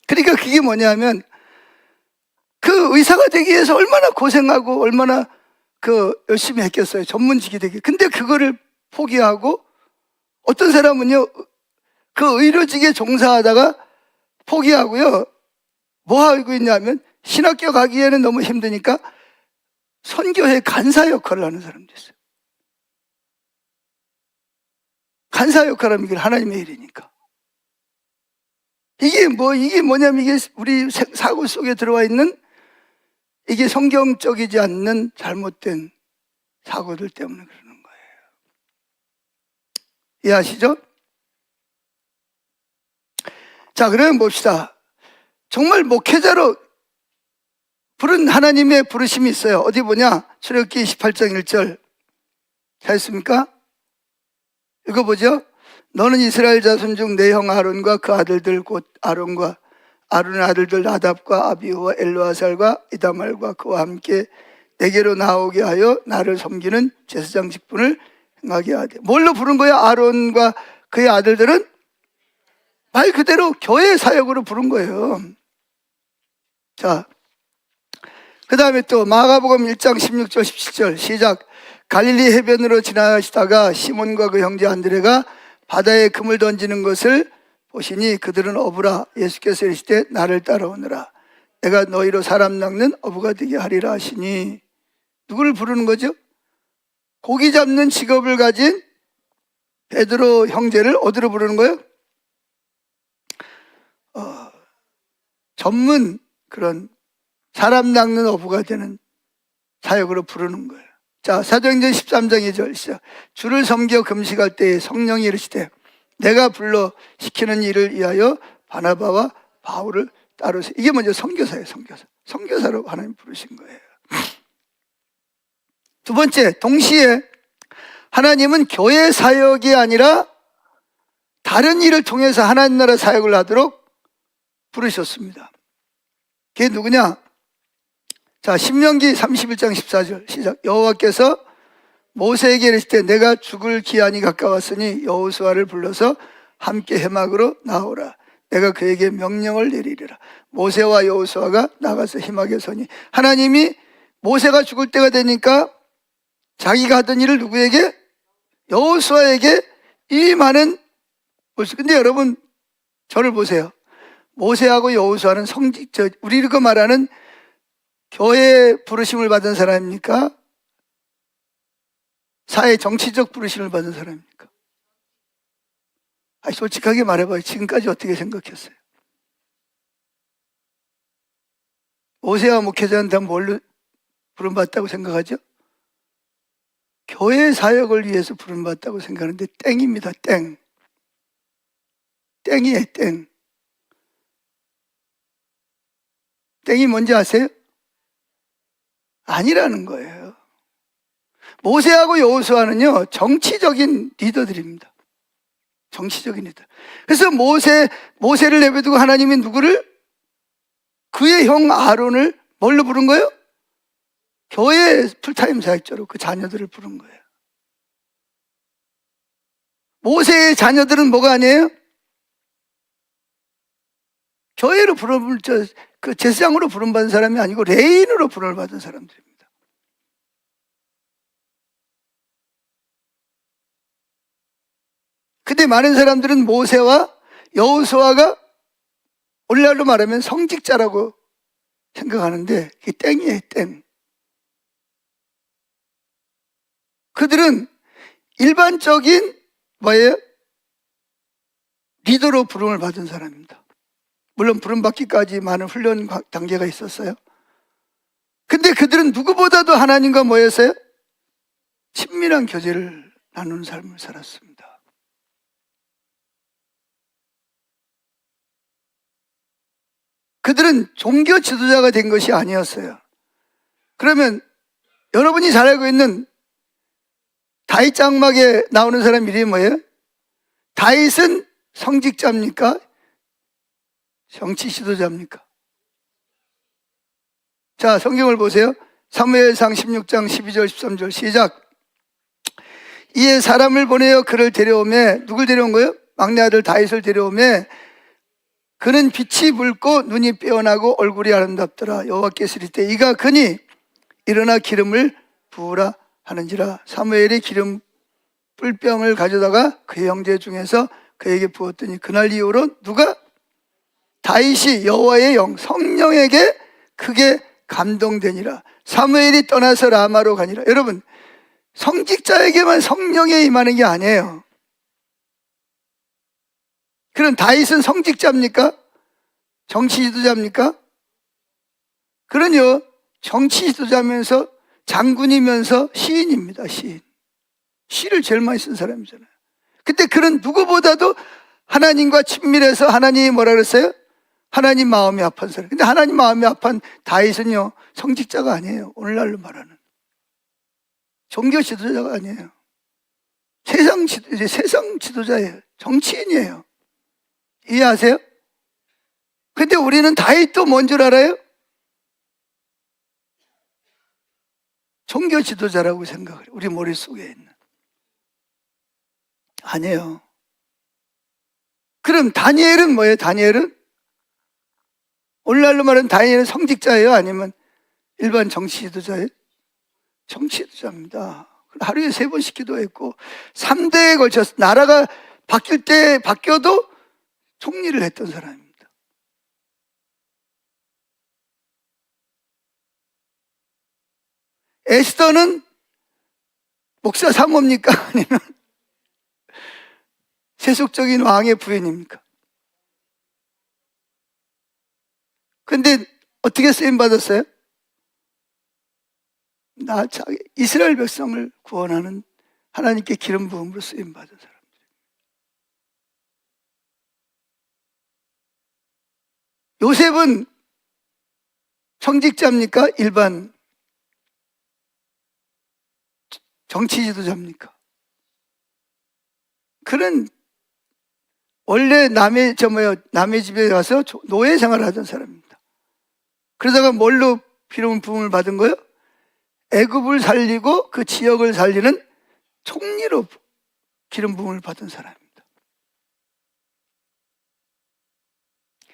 그러니까 그게 뭐냐면 그 의사가 되기 위해서 얼마나 고생하고 얼마나 열심히 했겠어요. 전문직이 되기. 근데 그거를 포기하고 어떤 사람은요, 그 의료직에 종사하다가 포기하고요, 뭐 하고 있냐면 신학교 가기에는 너무 힘드니까 선교회 간사 역할을 하는 사람도 있어요. 간사 역할을 하면 이게 하나님의 일이니까. 이게 뭐냐면 이게 우리 사고 속에 들어와 있는 이게 성경적이지 않는 잘못된 사고들 때문에 그러는 거예요. 이해하시죠? 자, 그러면 봅시다. 정말 목회자로 부른 하나님의 부르심이 있어요. 어디 보냐? 출애굽기 28장 1절. 찾았습니까? 읽어보죠. 너는 이스라엘 자손 중 내 형 아론과 그 아들들 곧 아론의 아들들 나답과 아비후와 엘르아살과 이다말과 그와 함께 내게로 나오게 하여 나를 섬기는 제사장 직분을 행하게 하되. 뭘로 부른 거야? 아론과 그의 아들들은 말 그대로 교회 사역으로 부른 거예요. 자, 그 다음에 또 마가복음 1장 16절 17절 시작. 갈릴리 해변으로 지나시다가 시몬과 그 형제 안드레가 바다에 금을 던지는 것을 보시니 그들은 어부라. 예수께서 이르시되 나를 따라오너라. 내가 너희로 사람 낚는 어부가 되게 하리라 하시니. 누구를 부르는 거죠? 고기 잡는 직업을 가진 베드로 형제를 어디로 부르는 거예요? 전문 그런 사람 낚는 어부가 되는 사역으로 부르는 거예요. 자, 사도행전 13장 2절 시작. 주를 섬겨 금식할 때에 성령이 이르시되 내가 불러 시키는 일을 위하여 바나바와 바울을 따로 세. 이게 먼저 선교사예요. 선교사로 하나님 부르신 거예요. 두 번째, 동시에 하나님은 교회 사역이 아니라 다른 일을 통해서 하나님 나라 사역을 하도록 부르셨습니다. 그게 누구냐? 자, 신명기 31장 14절 시작. 여호와께서 모세에게 이르실 때 내가 죽을 기한이 가까웠으니 여호수아를 불러서 함께 해막으로 나오라. 내가 그에게 명령을 내리리라. 모세와 여호수아가 나가서 희막에 서니. 하나님이 모세가 죽을 때가 되니까 자기가 하던 일을 누구에게? 여호수아에게 이 많은. 근데 여러분 저를 보세요. 모세하고 여호수아는 우리가 말하는 교회 부르심을 받은 사람입니까? 사회 정치적 부르심을 받은 사람입니까? 아니, 솔직하게 말해봐요. 지금까지 어떻게 생각했어요? 모세와 목회자한테 뭘로 부름받았다고 생각하죠? 교회 사역을 위해서 부름받았다고 생각하는데 땡입니다. 땡. 땡이에요. 땡. 땡이 뭔지 아세요? 아니라는 거예요. 모세하고 여호수아는요, 정치적인 리더들입니다. 정치적인 리더. 그래서 모세를 내버려두고 하나님이 누구를? 그의 형 아론을 뭘로 부른 거예요? 교회 풀타임 사역자로 그 자녀들을 부른 거예요. 모세의 자녀들은 뭐가 아니에요? 교회로 그 제사장으로 부름받은 사람이 아니고 레인으로 부름받은 사람들입니다. 근데 많은 사람들은 모세와 여호수아가 오늘날로 말하면 성직자라고 생각하는데 그게 땡이에요. 땡. 그들은 일반적인 뭐예요? 리더로 부름을 받은 사람입니다. 물론 부름받기까지 많은 훈련 단계가 있었어요. 근데 그들은 누구보다도 하나님과 뭐였어요? 친밀한 교제를 나누는 삶을 살았습니다. 그들은 종교 지도자가 된 것이 아니었어요. 그러면 여러분이 잘 알고 있는 다윗 장막에 나오는 사람 이름이 뭐예요? 다윗은 성직자입니까? 정치 지도자입니까? 자, 성경을 보세요. 사무엘상 16장 12절 13절 시작. 이에 사람을 보내어 그를 데려오매, 누굴 데려온 거예요? 막내 아들 다윗을 데려오매 그는 빛이 붉고 눈이 빼어나고 얼굴이 아름답더라. 여호와께서 이르시되 이가 그니 일어나 기름을 부으라 하는지라. 사무엘이 기름 뿔병을 가져다가 그의 형제 중에서 그에게 부었더니 그날 이후로 누가? 다윗이 여호와의 영 성령에게 크게 감동되니라. 사무엘이 떠나서 라마로 가니라. 여러분, 성직자에게만 성령에 임하는 게 아니에요. 그럼 다윗은 성직자입니까? 정치 지도자입니까? 그러요, 정치 지도자면서 장군이면서 시인입니다. 시인. 시를 제일 많이 쓴 사람이잖아요. 근데 그런 누구보다도 하나님과 친밀해서 하나님이 뭐라 그랬어요? 하나님 마음이 아픈 사람. 근데 하나님 마음이 아픈 다윗은요, 성직자가 아니에요. 오늘날로 말하는 종교 지도자가 아니에요. 세상 지도자예요. 정치인이에요. 이해하세요? 근데 우리는 다윗도 뭔 줄 알아요? 종교 지도자라고 생각을 해요. 우리 머릿속에 있는. 아니에요. 그럼 다니엘은 뭐예요? 다니엘은? 오늘날로 말하면 다니엘은 성직자예요? 아니면 일반 정치 지도자예요? 정치 지도자입니다. 하루에 3번씩 기도했고 3대에 걸쳐서 나라가 바뀔 때 바뀌어도 총리를 했던 사람입니다. 에스더는 목사 사모입니까? 아니면 세속적인 왕의 부인입니까? 근데 어떻게 쓰임받았어요? 이스라엘 백성을 구원하는 하나님께 기름 부음으로 쓰임받은 사람들. 요셉은 성직자입니까? 일반 정치 지도자입니까? 그는 원래 남의 집에 가서 노예 생활을 하던 사람입니다. 그러다가 뭘로 기름 부음을 받은 거예요? 애굽을 살리고 그 지역을 살리는 총리로 기름 부음을 받은 사람입니다.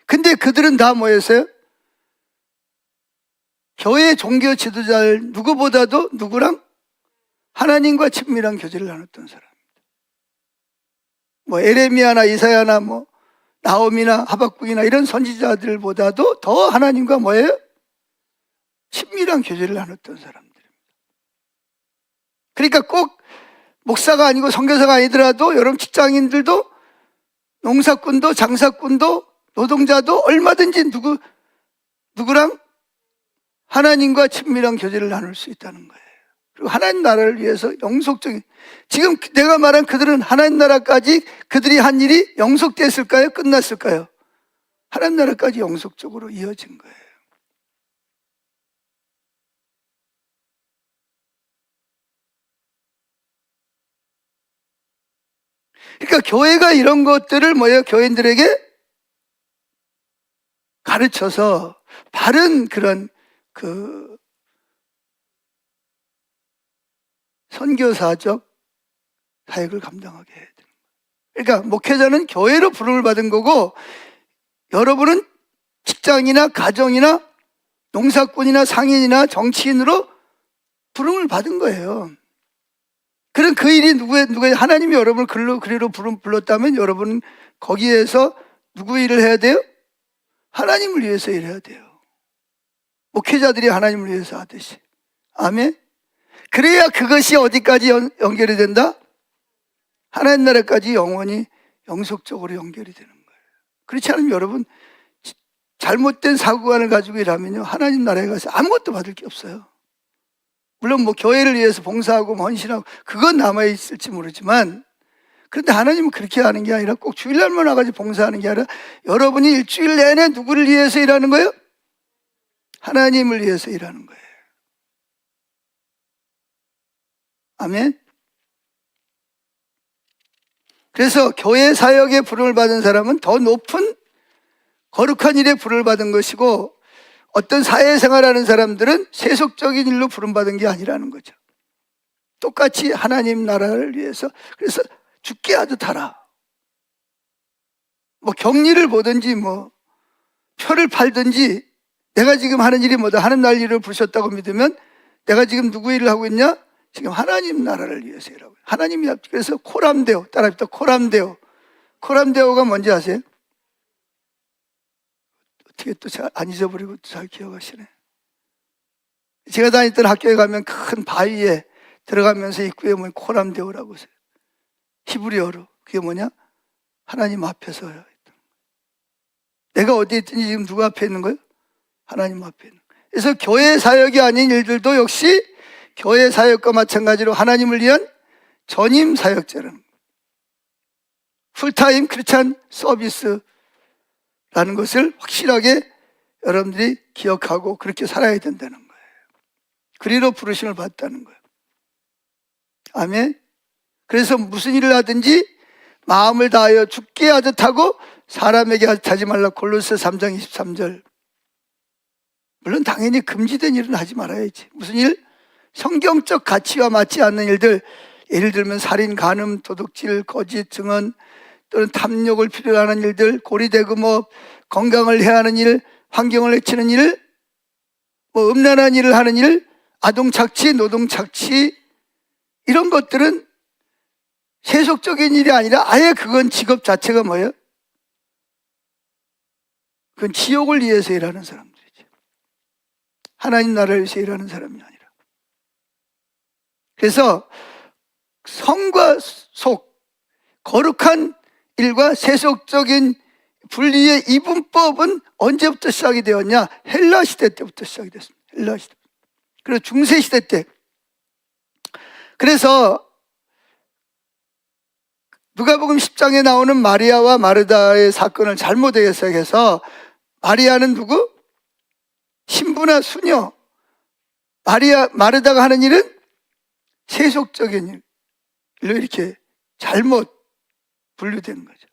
근데 그들은 다 뭐였어요? 교회 종교 지도자를 누구보다도 누구랑? 하나님과 친밀한 교제를 나눴던 사람입니다. 뭐 에레미야나 이사야나 뭐 나홈이나 하박국이나 이런 선지자들보다도 더 하나님과 뭐예요? 친밀한 교제를 나눴던 사람들입니다. 그러니까 꼭 목사가 아니고 선교사가 아니더라도 여러분 직장인들도 농사꾼도 장사꾼도 노동자도 얼마든지 누구랑 하나님과 친밀한 교제를 나눌 수 있다는 거예요. 그리고 하나님 나라를 위해서 영속적인, 지금 내가 말한 그들은 하나님 나라까지 그들이 한 일이 영속됐을까요? 끝났을까요? 하나님 나라까지 영속적으로 이어진 거예요. 그러니까 교회가 이런 것들을 교인들에게 가르쳐서 바른 그런 선교사적 사역을 감당하게 해야 됩니다. 그러니까 목회자는 교회로 부름을 받은 거고, 여러분은 직장이나 가정이나 농사꾼이나 상인이나 정치인으로 부름을 받은 거예요. 그럼 그 일이 누구의 하나님이 여러분을 그리로 불렀다면 여러분은 거기에서 누구 일을 해야 돼요? 하나님을 위해서 일해야 돼요. 목회자들이 하나님을 위해서 하듯이. 아멘. 그래야 그것이 어디까지 연결이 된다? 하나님 나라까지 영원히 영속적으로 연결이 되는 거예요. 그렇지 않으면 여러분 잘못된 사고관을 가지고 일하면요, 하나님 나라에 가서 아무것도 받을 게 없어요. 물론 뭐 교회를 위해서 봉사하고 헌신하고 그건 남아있을지 모르지만, 그런데 하나님은 그렇게 하는 게 아니라 꼭 주일날만 와가지고 봉사하는 게 아니라 여러분이 일주일 내내 누구를 위해서 일하는 거예요? 하나님을 위해서 일하는 거예요. 아멘. 그래서 교회 사역에 부름을 받은 사람은 더 높은 거룩한 일에 부름을 받은 것이고, 어떤 사회생활하는 사람들은 세속적인 일로 부름받은 게 아니라는 거죠. 똑같이 하나님 나라를 위해서. 그래서 죽게 하듯 하라. 뭐 경리를 보든지 뭐 표를 팔든지, 내가 지금 하는 일이 뭐다, 하는 날 일을 부르셨다고 믿으면 내가 지금 누구 일을 하고 있냐? 지금 하나님 나라를 위해서 일하고. 하나님이, 그래서 코람데오, 따라합시다. 코람데오. 코람데오가 뭔지 아세요? 어떻게 또 잘 안 잊어버리고 잘 기억하시네. 제가 다녔던 학교에 가면 큰 바위에 들어가면서 입구에 보면 코람데오라고 해요. 히브리어로. 그게 뭐냐? 하나님 앞에서. 내가 어디에 있든지 지금 누구 앞에 있는 거예요? 하나님 앞에 있는 거예요. 그래서 교회 사역이 아닌 일들도 역시 교회 사역과 마찬가지로 하나님을 위한 전임 사역자라는 거예요. 풀타임 크리스찬 서비스라는 것을 확실하게 여러분들이 기억하고 그렇게 살아야 된다는 거예요. 그리로 부르심을 받다는 거예요. 아멘. 그래서 무슨 일을 하든지 마음을 다하여 죽게 하듯 하고 사람에게 하지 말라. 골로새 3장 23절. 물론 당연히 금지된 일은 하지 말아야지. 무슨 일? 성경적 가치와 맞지 않는 일들, 예를 들면 살인, 간음, 도둑질, 거짓, 증언, 또는 탐욕을 필요로 하는 일들, 고리대금업, 건강을 해하는 일, 환경을 해치는 일, 뭐 음란한 일을 하는 일, 아동착취, 노동착취, 이런 것들은 세속적인 일이 아니라 아예 그건 직업 자체가 뭐예요? 그건 지옥을 위해서 일하는 사람들이죠. 하나님 나라를 위해서 일하는 사람이 아니라. 그래서 성과 속, 거룩한 일과 세속적인 분리의 이분법은 언제부터 시작이 되었냐? 헬라 시대 때부터 시작이 됐습니다. 헬라 시대. 그리고 중세 시대 때. 그래서 누가복음 10장에 나오는 마리아와 마르다의 사건을 잘못 해석해서, 마리아는 누구? 신부나 수녀. 마르다가 하는 일은 세속적인 일로 이렇게 잘못 분류된 거죠.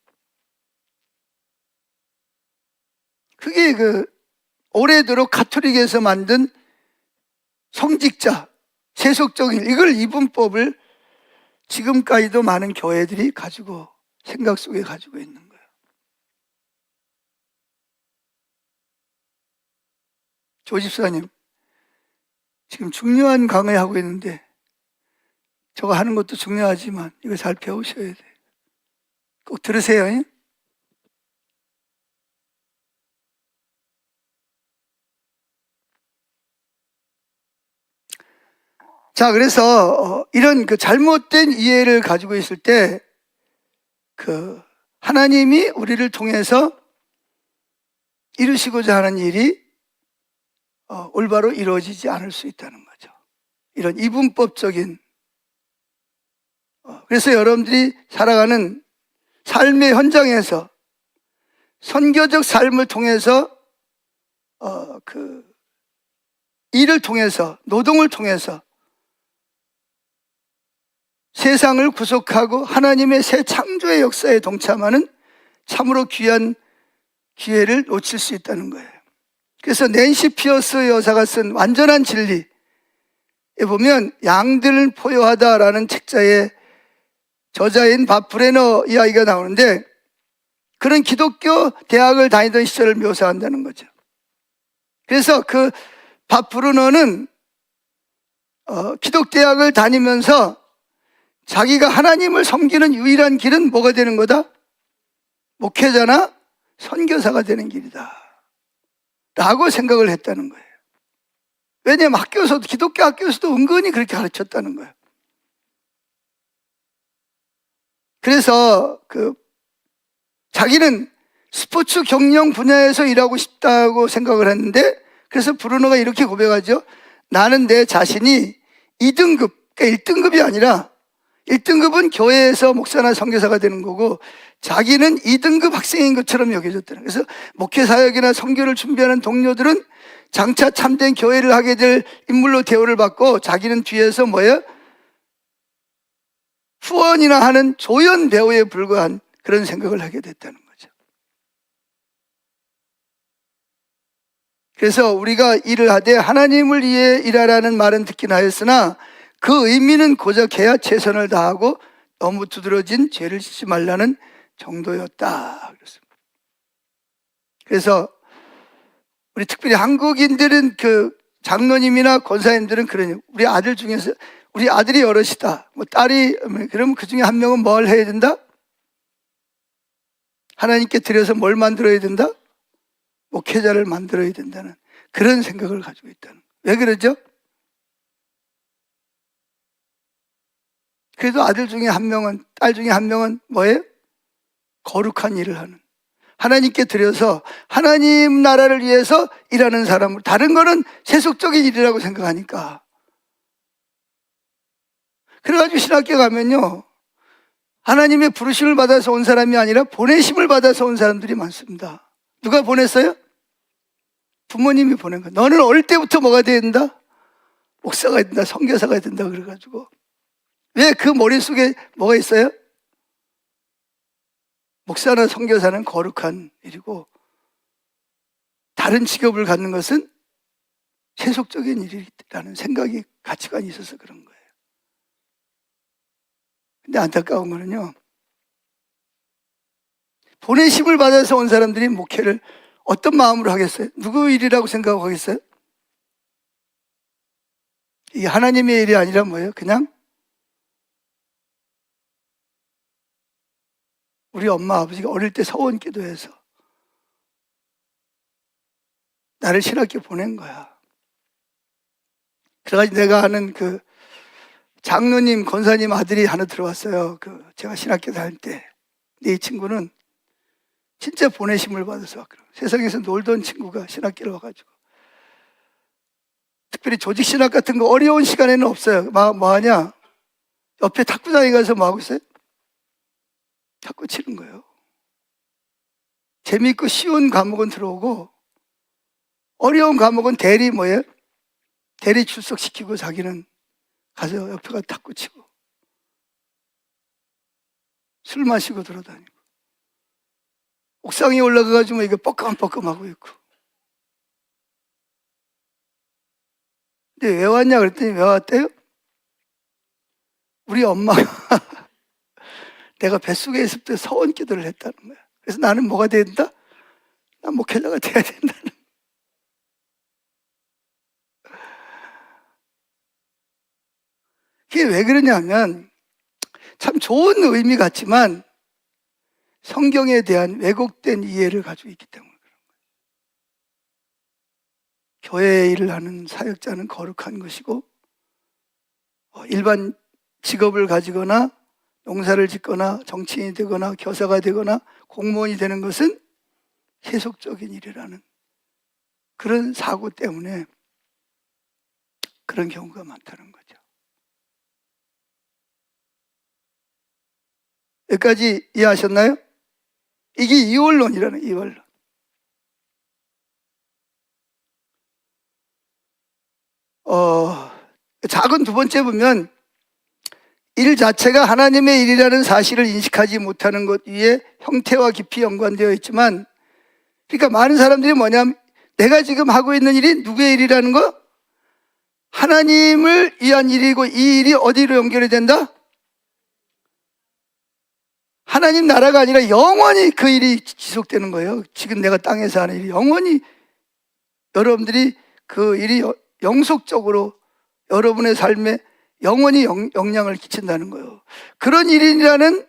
그게 오래도록 가톨릭에서 만든 성직자, 세속적인 이걸 이분법을 지금까지도 많은 교회들이 가지고 생각 속에 가지고 있는 거예요. 조 집사님, 지금 중요한 강의하고 있는데 저거 하는 것도 중요하지만 이거 잘 배우셔야 돼요. 꼭 들으세요. 예? 자, 그래서 이런 잘못된 이해를 가지고 있을 때 하나님이 우리를 통해서 이루시고자 하는 일이 올바로 이루어지지 않을 수 있다는 거죠. 이런 이분법적인. 그래서 여러분들이 살아가는 삶의 현장에서 선교적 삶을 통해서 일을 통해서, 노동을 통해서 세상을 구속하고 하나님의 새 창조의 역사에 동참하는 참으로 귀한 기회를 놓칠 수 있다는 거예요. 그래서 낸시 피어스 여사가 쓴 완전한 진리에 보면 양들을 포효하다라는 책자의 저자인 밥 브레너 이야기가 나오는데, 그런 기독교 대학을 다니던 시절을 묘사한다는 거죠. 그래서 밥 브레너는 기독대학을 다니면서 자기가 하나님을 섬기는 유일한 길은 뭐가 되는 거다? 목회자나 선교사가 되는 길이다 라고 생각을 했다는 거예요. 왜냐하면 학교에서도, 기독교 학교에서도 은근히 그렇게 가르쳤다는 거예요. 그래서 자기는 스포츠 경영 분야에서 일하고 싶다고 생각을 했는데, 그래서 브루노가 이렇게 고백하죠. 나는 내 자신이 2등급, 그러니까 1등급이 아니라 1등급은 교회에서 목사나 선교사가 되는 거고 자기는 2등급 학생인 것처럼 여겨졌다는. 그래서 목회사역이나 선교를 준비하는 동료들은 장차 참된 교회를 하게 될 인물로 대우를 받고 자기는 뒤에서 뭐예요? 후원이나 하는 조연 배우에 불과한 그런 생각을 하게 됐다는 거죠. 그래서 우리가 일을 하되 하나님을 위해 일하라는 말은 듣긴 하였으나 그 의미는 고작 개야 최선을 다하고 너무 두드러진 죄를 짓지 말라는 정도였다. 그래서 우리 특별히 한국인들은 그 장로님이나 권사님들은 그러니 우리 아들 중에서 우리 아들이 여럿이다. 뭐 딸이 그러면 그 중에 한 명은 뭘 해야 된다? 하나님께 드려서 뭘 만들어야 된다? 목회자를 만들어야 된다는 그런 생각을 가지고 있다는. 왜 그러죠? 그래도 아들 중에 한 명은, 딸 중에 한 명은 뭐예요? 거룩한 일을 하는, 하나님께 드려서 하나님 나라를 위해서 일하는 사람을, 다른 거는 세속적인 일이라고 생각하니까. 그래가지고 신학교 가면요, 하나님의 부르심을 받아서 온 사람이 아니라 보내심을 받아서 온 사람들이 많습니다. 누가 보냈어요? 부모님이 보낸 거야. 너는 어릴 때부터 뭐가 돼야 된다? 목사가 된다, 선교사가 된다 그래가지고. 왜 그 머릿속에 뭐가 있어요? 목사나 선교사는 거룩한 일이고 다른 직업을 갖는 것은 세속적인 일이라는 생각이, 가치관이 있어서 그런 거예요. 근데 안타까운 거는요, 보내심을 받아서 온 사람들이 목회를 어떤 마음으로 하겠어요? 누구 일이라고 생각하고 하겠어요? 이게 하나님의 일이 아니라 뭐예요? 그냥 우리 엄마 아버지가 어릴 때 서원 기도해서 나를 신학교 보낸 거야. 그래가지고 내가 아는 그 장로님, 권사님 아들이 하나 들어왔어요. 그 제가 신학교 다닐 때. 이 친구는 진짜 보내심을 받아서 왔거든요. 세상에서 놀던 친구가 신학교를 와가지고. 특별히 조직 신학 같은 거 어려운 시간에는 없어요. 뭐 하냐? 옆에 탁구장에 가서 뭐 하고 있어요? 탁구 치는 거예요. 재미있고 쉬운 과목은 들어오고 어려운 과목은 대리 뭐예요? 대리 출석시키고 자기는 가서 옆에 가서 탁구 치고 술 마시고 돌아다니고 옥상에 올라가가지고 이게 뻐끔뻐끔하고 있고. 근데 왜 왔냐 그랬더니 왜 왔대요? 우리 엄마가 내가 뱃속에 있을 때 서원 기도를 했다는 거야. 그래서 나는 뭐가 돼야 된다? 난 목회자가 돼야 된다는. 그게 왜 그러냐면 참 좋은 의미 같지만 성경에 대한 왜곡된 이해를 가지고 있기 때문에 그런 거예요. 교회에 일을 하는 사역자는 거룩한 것이고 일반 직업을 가지거나 농사를 짓거나 정치인이 되거나 교사가 되거나 공무원이 되는 것은 세속적인 일이라는 그런 사고 때문에 그런 경우가 많다는 거죠. 여기까지 이해하셨나요? 이게 이원론이라는, 이원론. 작은 두 번째 보면 일 자체가 하나님의 일이라는 사실을 인식하지 못하는 것 위에 형태와 깊이 연관되어 있지만, 그러니까 많은 사람들이 뭐냐면 내가 지금 하고 있는 일이 누구의 일이라는 거? 하나님을 위한 일이고, 이 일이 어디로 연결이 된다? 하나님 나라가 아니라 영원히 그 일이 지속되는 거예요. 지금 내가 땅에서 하는 일이 영원히, 여러분들이 그 일이 영속적으로 여러분의 삶에 영원히 영향을 끼친다는 거예요. 그런 일이라는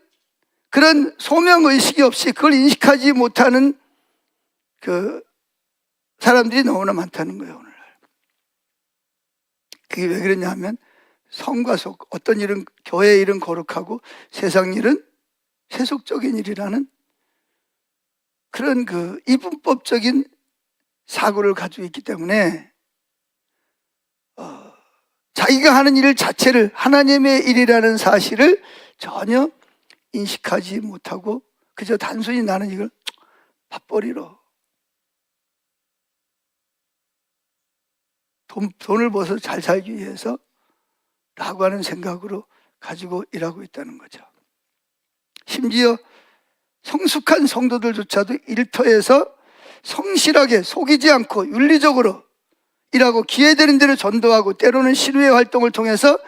그런 소명의식이 없이 그걸 인식하지 못하는 그 사람들이 너무나 많다는 거예요, 오늘. 그게 왜 그러냐 하면 성과 속, 어떤 일은 교회 일은 거룩하고 세상 일은 세속적인 일이라는 그런 그 이분법적인 사고를 가지고 있기 때문에 자기가 하는 일 자체를 하나님의 일이라는 사실을 전혀 인식하지 못하고 그저 단순히 나는 이걸 밥벌이로 돈을 벌어서 잘 살기 위해서 라고 하는 생각으로 가지고 일하고 있다는 거죠. 심지어 성숙한 성도들조차도 일터에서 성실하게 속이지 않고 윤리적으로 일하고 기회되는 대로 전도하고 때로는 신우의 활동을 통해서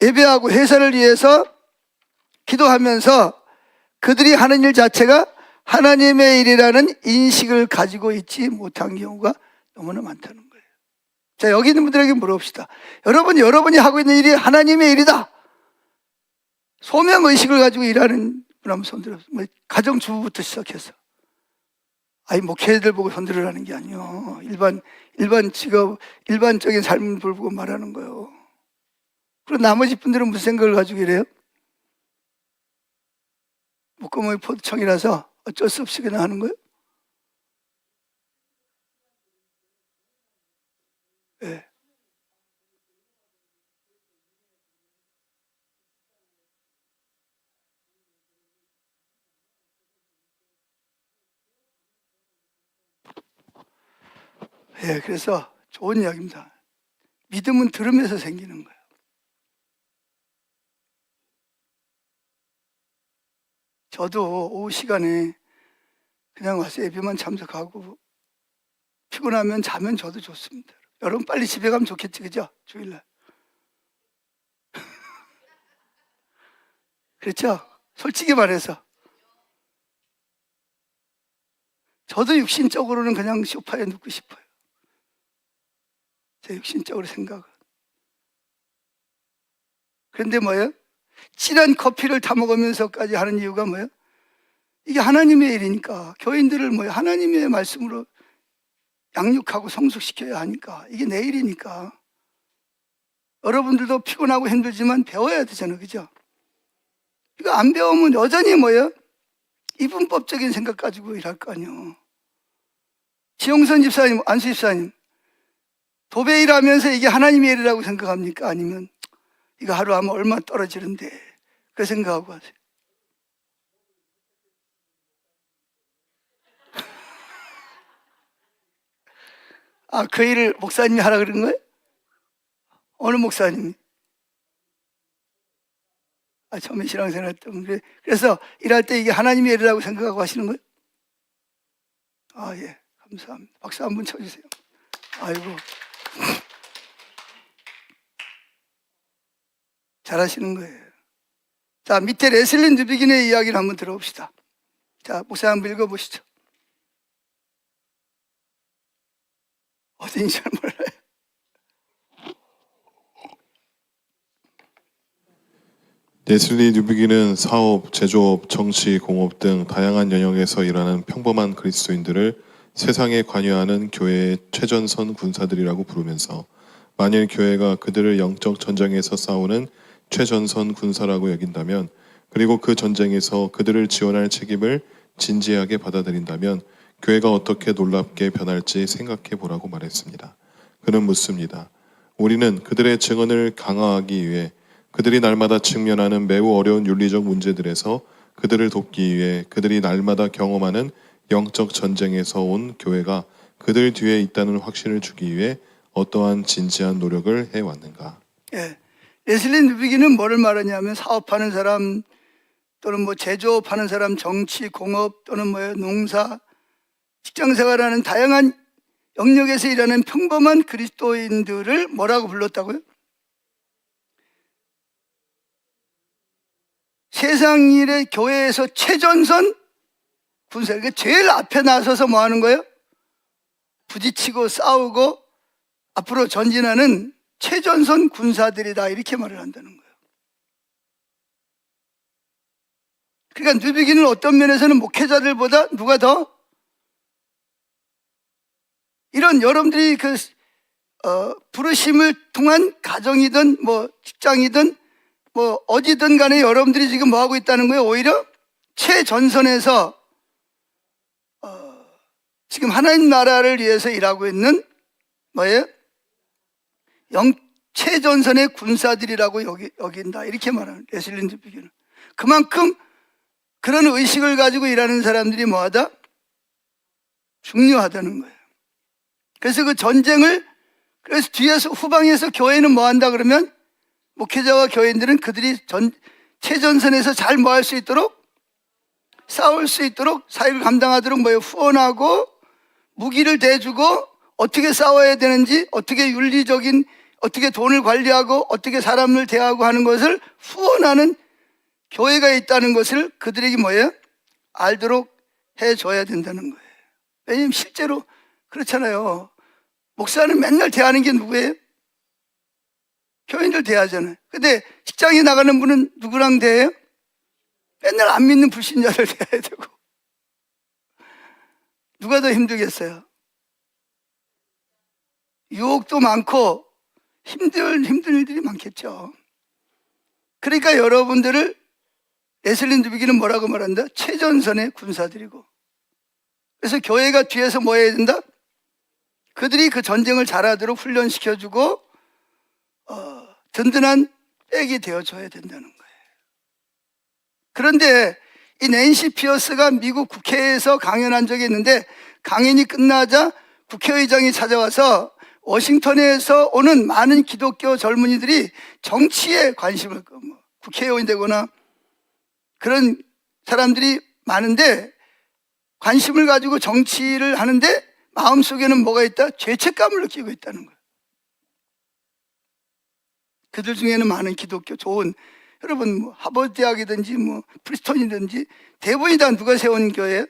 예배하고 회사를 위해서 기도하면서 그들이 하는 일 자체가 하나님의 일이라는 인식을 가지고 있지 못한 경우가 너무나 많다는 거예요. 자, 여기 있는 분들에게 물어봅시다. 여러분이 하고 있는 일이 하나님의 일이다. 소명의식을 가지고 일하는 분 한번 손들어보세요. 뭐 가정주부부터 시작해서. 아니, 목회자들 보고 손들으라는 게 아니요. 일반 직업, 일반적인 삶을 보고 말하는 거예요. 그리고 나머지 분들은 무슨 생각을 가지고 이래요? 목구멍이 포도청이라서 어쩔 수 없이 그냥 하는 거예요? 네. 네, 그래서 좋은 이야기입니다. 믿음은 들으면서 생기는 거예요. 저도 오후 시간에 그냥 와서 예배만 참석하고 피곤하면 자면 저도 좋습니다. 여러분 빨리 집에 가면 좋겠지, 그죠? 주일날. 그렇죠? 솔직히 말해서. 저도 육신적으로는 그냥 소파에 눕고 싶어요. 제 육신적으로 생각은. 그런데 뭐예요? 진한 커피를 타 먹으면서까지 하는 이유가 뭐예요? 이게 하나님의 일이니까 교인들을 뭐예요? 하나님의 말씀으로 양육하고 성숙시켜야 하니까 이게 내 일이니까. 여러분들도 피곤하고 힘들지만 배워야 되잖아요, 그죠? 이거 안 배우면 여전히 뭐예요? 이분법적인 생각 가지고 일할 거 아니에요. 지용선 집사님, 안수 집사님, 도배 일하면서 이게 하나님의 일이라고 생각합니까? 아니면 이거 하루 하면 얼마 떨어지는데 그 생각하고 하세요? 아, 그 일을 목사님이 하라 그런 거예요? 어느 목사님이? 아, 처음에 신앙생활 했던. 그래서 일할 때 이게 하나님의 일이라고 생각하고 하시는 거예요? 아, 예. 감사합니다. 박수 한번 쳐주세요. 아이고. 잘하시는 거예요. 자, 밑에 레슬리 누비긴의 이야기를 한번 들어봅시다. 자, 목사 한번 읽어보시죠. 어딘지 잘 몰라요. 레슬리 뉴비긴은 사업, 제조업, 정치, 공업 등 다양한 영역에서 일하는 평범한 그리스도인들을 세상에 관여하는 교회의 최전선 군사들이라고 부르면서 만일 교회가 그들을 영적 전쟁에서 싸우는 최전선 군사라고 여긴다면, 그리고 그 전쟁에서 그들을 지원할 책임을 진지하게 받아들인다면 교회가 어떻게 놀랍게 변할지 생각해 보라고 말했습니다. 그는 묻습니다. 우리는 그들의 증언을 강화하기 위해 그들이 날마다 직면하는 매우 어려운 윤리적 문제들에서 그들을 돕기 위해 그들이 날마다 경험하는 영적 전쟁에서 온 교회가 그들 뒤에 있다는 확신을 주기 위해 어떠한 진지한 노력을 해왔는가? 예. 레슬리 누비긴은 뭐를 말하냐면 사업하는 사람 또는 뭐 제조업하는 사람, 정치, 공업 또는 뭐 농사, 직장생활하는 다양한 영역에서 일하는 평범한 그리스도인들을 뭐라고 불렀다고요? 세상 일에 교회에서 최전선 군사. 그러니까 제일 앞에 나서서 뭐 하는 거예요? 부딪히고 싸우고 앞으로 전진하는 최전선 군사들이다, 이렇게 말을 한다는 거예요. 그러니까 누비기는 어떤 면에서는 목회자들보다 누가 더 이런 여러분들이 그 부르심을 통한 가정이든 뭐 직장이든 뭐 어디든 간에 여러분들이 지금 뭐 하고 있다는 거예요? 오히려 최전선에서 지금 하나님 나라를 위해서 일하고 있는 뭐예요? 최전선의 군사들이라고 여긴다. 이렇게 말하는 레슬리 누비기는. 그만큼 그런 의식을 가지고 일하는 사람들이 뭐하다? 중요하다는 거예요. 그래서 그 전쟁을, 그래서 뒤에서 후방에서 교회는 뭐한다 그러면 목회자와 교인들은 그들이 최전선에서 잘 뭐 할 수 있도록, 싸울 수 있도록, 사역을 감당하도록 뭐예요? 후원하고 무기를 대주고 어떻게 싸워야 되는지, 어떻게 윤리적인, 어떻게 돈을 관리하고 어떻게 사람을 대하고 하는 것을 후원하는 교회가 있다는 것을 그들에게 뭐예요? 알도록 해줘야 된다는 거예요. 왜냐하면 실제로 그렇잖아요. 목사는 맨날 대하는 게 누구예요? 교인들 대하잖아요. 근데 직장에 나가는 분은 누구랑 대해요? 맨날 안 믿는 불신자들 대해야 되고. 누가 더 힘들겠어요? 유혹도 많고 힘든 일들이 많겠죠. 그러니까 여러분들을 레슬리 누비기는 뭐라고 말한다? 최전선의 군사들이고. 그래서 교회가 뒤에서 뭐 해야 된다? 그들이 그 전쟁을 잘하도록 훈련시켜주고 든든한 백이 되어줘야 된다는 거예요. 그런데 이 낸시 피어스가 미국 국회에서 강연한 적이 있는데, 강연이 끝나자 국회의장이 찾아와서 워싱턴에서 오는 많은 기독교 젊은이들이 정치에 관심을, 국회의원이 되거나 그런 사람들이 많은데 관심을 가지고 정치를 하는데 마음속에는 뭐가 있다? 죄책감을 느끼고 있다는 거예요. 그들 중에는 많은 기독교 좋은, 여러분 뭐 하버드 대학이든지 뭐 프리스톤이든지 대부분이 다 누가 세운 교회예요?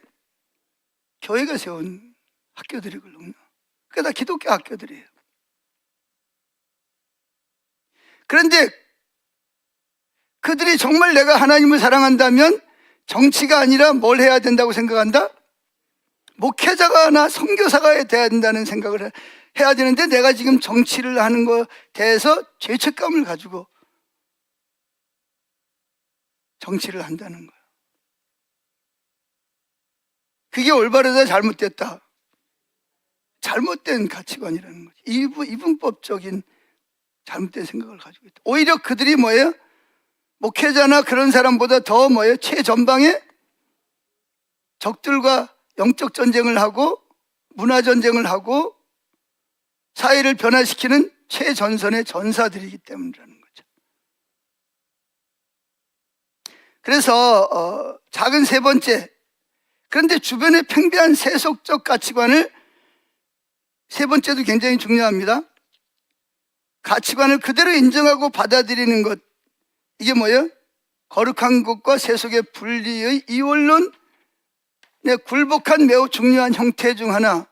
교회가 세운 학교들이거든요. 그게 다 기독교 학교들이에요. 그런데 그들이 정말 내가 하나님을 사랑한다면 정치가 아니라 뭘 해야 된다고 생각한다? 목회자가나 선교사가 돼야 된다는 생각을 해야 되는데, 내가 지금 정치를 하는 것에 대해서 죄책감을 가지고 정치를 한다는 거예요. 그게 올바르다 잘못됐다? 잘못된 가치관이라는 거죠. 이분법적인 잘못된 생각을 가지고 있다. 오히려 그들이 뭐예요? 목회자나 그런 사람보다 더 뭐예요? 최전방에 적들과 영적 전쟁을 하고 문화 전쟁을 하고 사회를 변화시키는 최전선의 전사들이기 때문이라는 거죠. 그래서 작은 세 번째, 그런데 주변의 팽배한 세속적 가치관을, 세 번째도 굉장히 중요합니다. 가치관을 그대로 인정하고 받아들이는 것, 이게 뭐예요? 거룩한 것과 세속의 분리의 이원론의 굴복한 매우 중요한 형태 중 하나는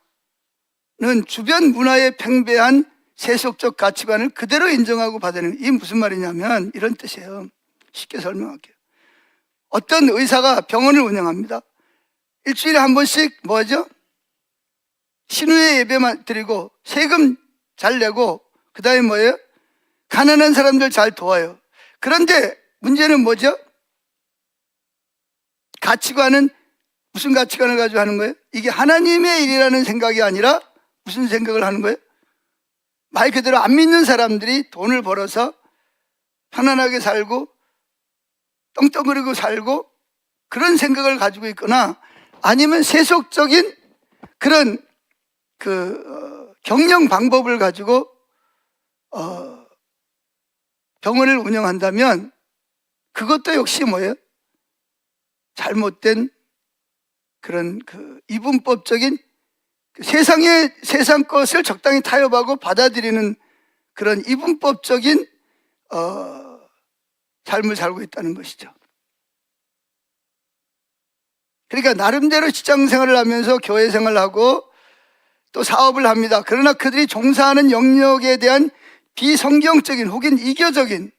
주변 문화의 팽배한 세속적 가치관을 그대로 인정하고 받아들이는, 이게 무슨 말이냐면 이런 뜻이에요. 쉽게 설명할게요. 어떤 의사가 병원을 운영합니다. 일주일에 한 번씩 뭐죠? 신우회 예배만 드리고 세금 잘 내고 그 다음에 뭐예요? 가난한 사람들 잘 도와요. 그런데 문제는 뭐죠? 가치관은 무슨 가치관을 가지고 하는 거예요? 이게 하나님의 일이라는 생각이 아니라 무슨 생각을 하는 거예요? 말 그대로 안 믿는 사람들이 돈을 벌어서 편안하게 살고 떵떵거리고 살고 그런 생각을 가지고 있거나, 아니면 세속적인 그런 경영 방법을 가지고 병원을 운영한다면 그것도 역시 뭐예요? 잘못된 그런 이분법적인 세상 것을 적당히 타협하고 받아들이는 그런 이분법적인 삶을 살고 있다는 것이죠. 그러니까 나름대로 직장 생활을 하면서 교회 생활을 하고 또 사업을 합니다. 그러나 그들이 종사하는 영역에 대한 비성경적인 혹은 이교적인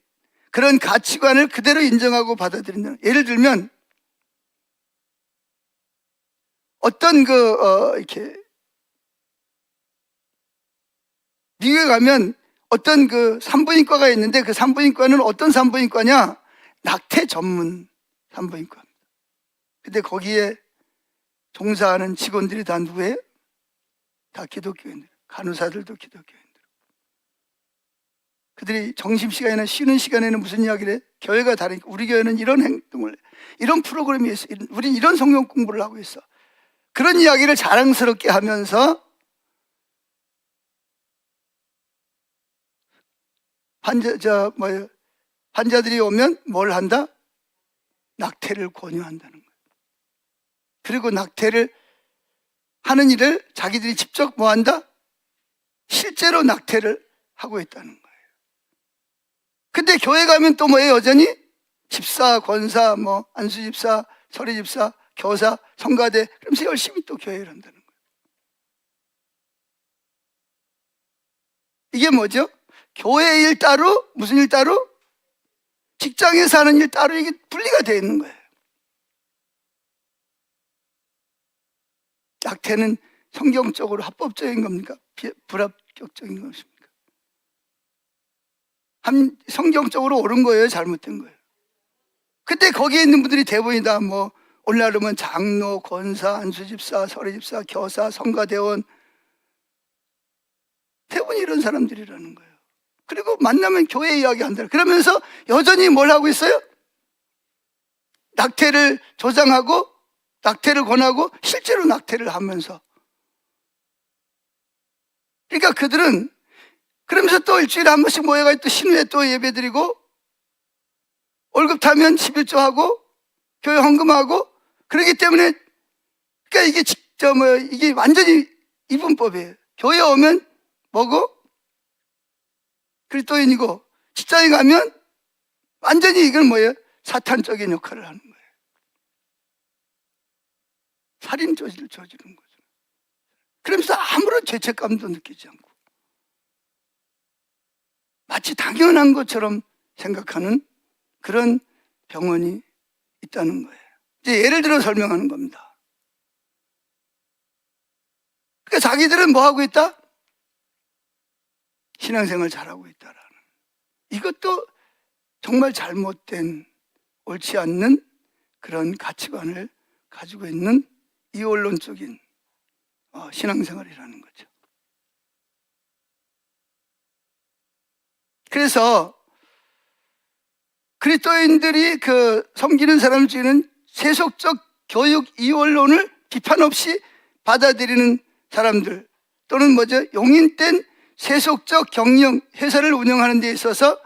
그런 가치관을 그대로 인정하고 받아들인다. 예를 들면 어떤 이렇게 미국에 가면 어떤 산부인과가 있는데, 그 산부인과는 어떤 산부인과냐? 낙태 전문 산부인과입니다. 근데 거기에 종사하는 직원들이 다 누구예요? 다 기독교인들, 간호사들도 기독교인들. 그들이 점심시간이나 쉬는 시간에는 무슨 이야기를 해? 교회가 다르니까 우리 교회는 이런 행동을 해. 이런 프로그램이 있어. 우린 이런 성경 공부를 하고 있어. 그런 이야기를 자랑스럽게 하면서 환자들이 오면 뭘 한다? 낙태를 권유한다는 거예요. 그리고 낙태를 하는 일을 자기들이 직접 뭐 한다? 실제로 낙태를 하고 있다는 거예요. 근데 교회 가면 또 뭐예요? 여전히 집사, 권사, 뭐 안수집사, 서리집사, 교사, 성가대 그러면서 열심히 또 교회를 한다는 거예요. 이게 뭐죠? 교회 일 따로, 무슨 일 따로? 직장에서 하는 일 따로 이게 분리가 되어 있는 거예요. 낙태는 성경적으로 합법적인 겁니까? 불합격적인 것입니까? 성경적으로 옳은 거예요? 잘못된 거예요? 근데 거기에 있는 분들이 대부분이 다 뭐 오늘날은 장로, 권사, 안수집사, 서리집사, 교사, 성가대원 대부분 이런 사람들이라는 거예요. 그리고 만나면 교회 이야기 한다. 그러면서 여전히 뭘 하고 있어요? 낙태를 조장하고 낙태를 권하고 실제로 낙태를 하면서. 그러니까 그들은 그러면서 또 일주일에 한 번씩 모여가지고 또 신우에 또 예배드리고 월급 타면 11조 하고 교회 헌금하고 그러기 때문에 그러니까 이게 이게 완전히 이분법이에요. 교회 오면 뭐고? 그리스도인이고 직장에 가면 완전히 이건 뭐예요? 사탄적인 역할을 하는 거예요. 살인 저지를 저지르는 거죠. 그러면서 아무런 죄책감도 느끼지 않고 마치 당연한 것처럼 생각하는 그런 병원이 있다는 거예요. 이제 예를 들어 설명하는 겁니다. 그러니까 자기들은 뭐 하고 있다? 신앙생활 잘하고 있다라는. 이것도 정말 잘못된, 옳지 않는 그런 가치관을 가지고 있는 이원론적인 신앙생활이라는 거죠. 그래서 그리스도인들이 섬기는 사람 중에는 세속적 교육 이원론을 비판 없이 받아들이는 사람들 또는 뭐죠? 용인된 세속적 경영, 회사를 운영하는 데 있어서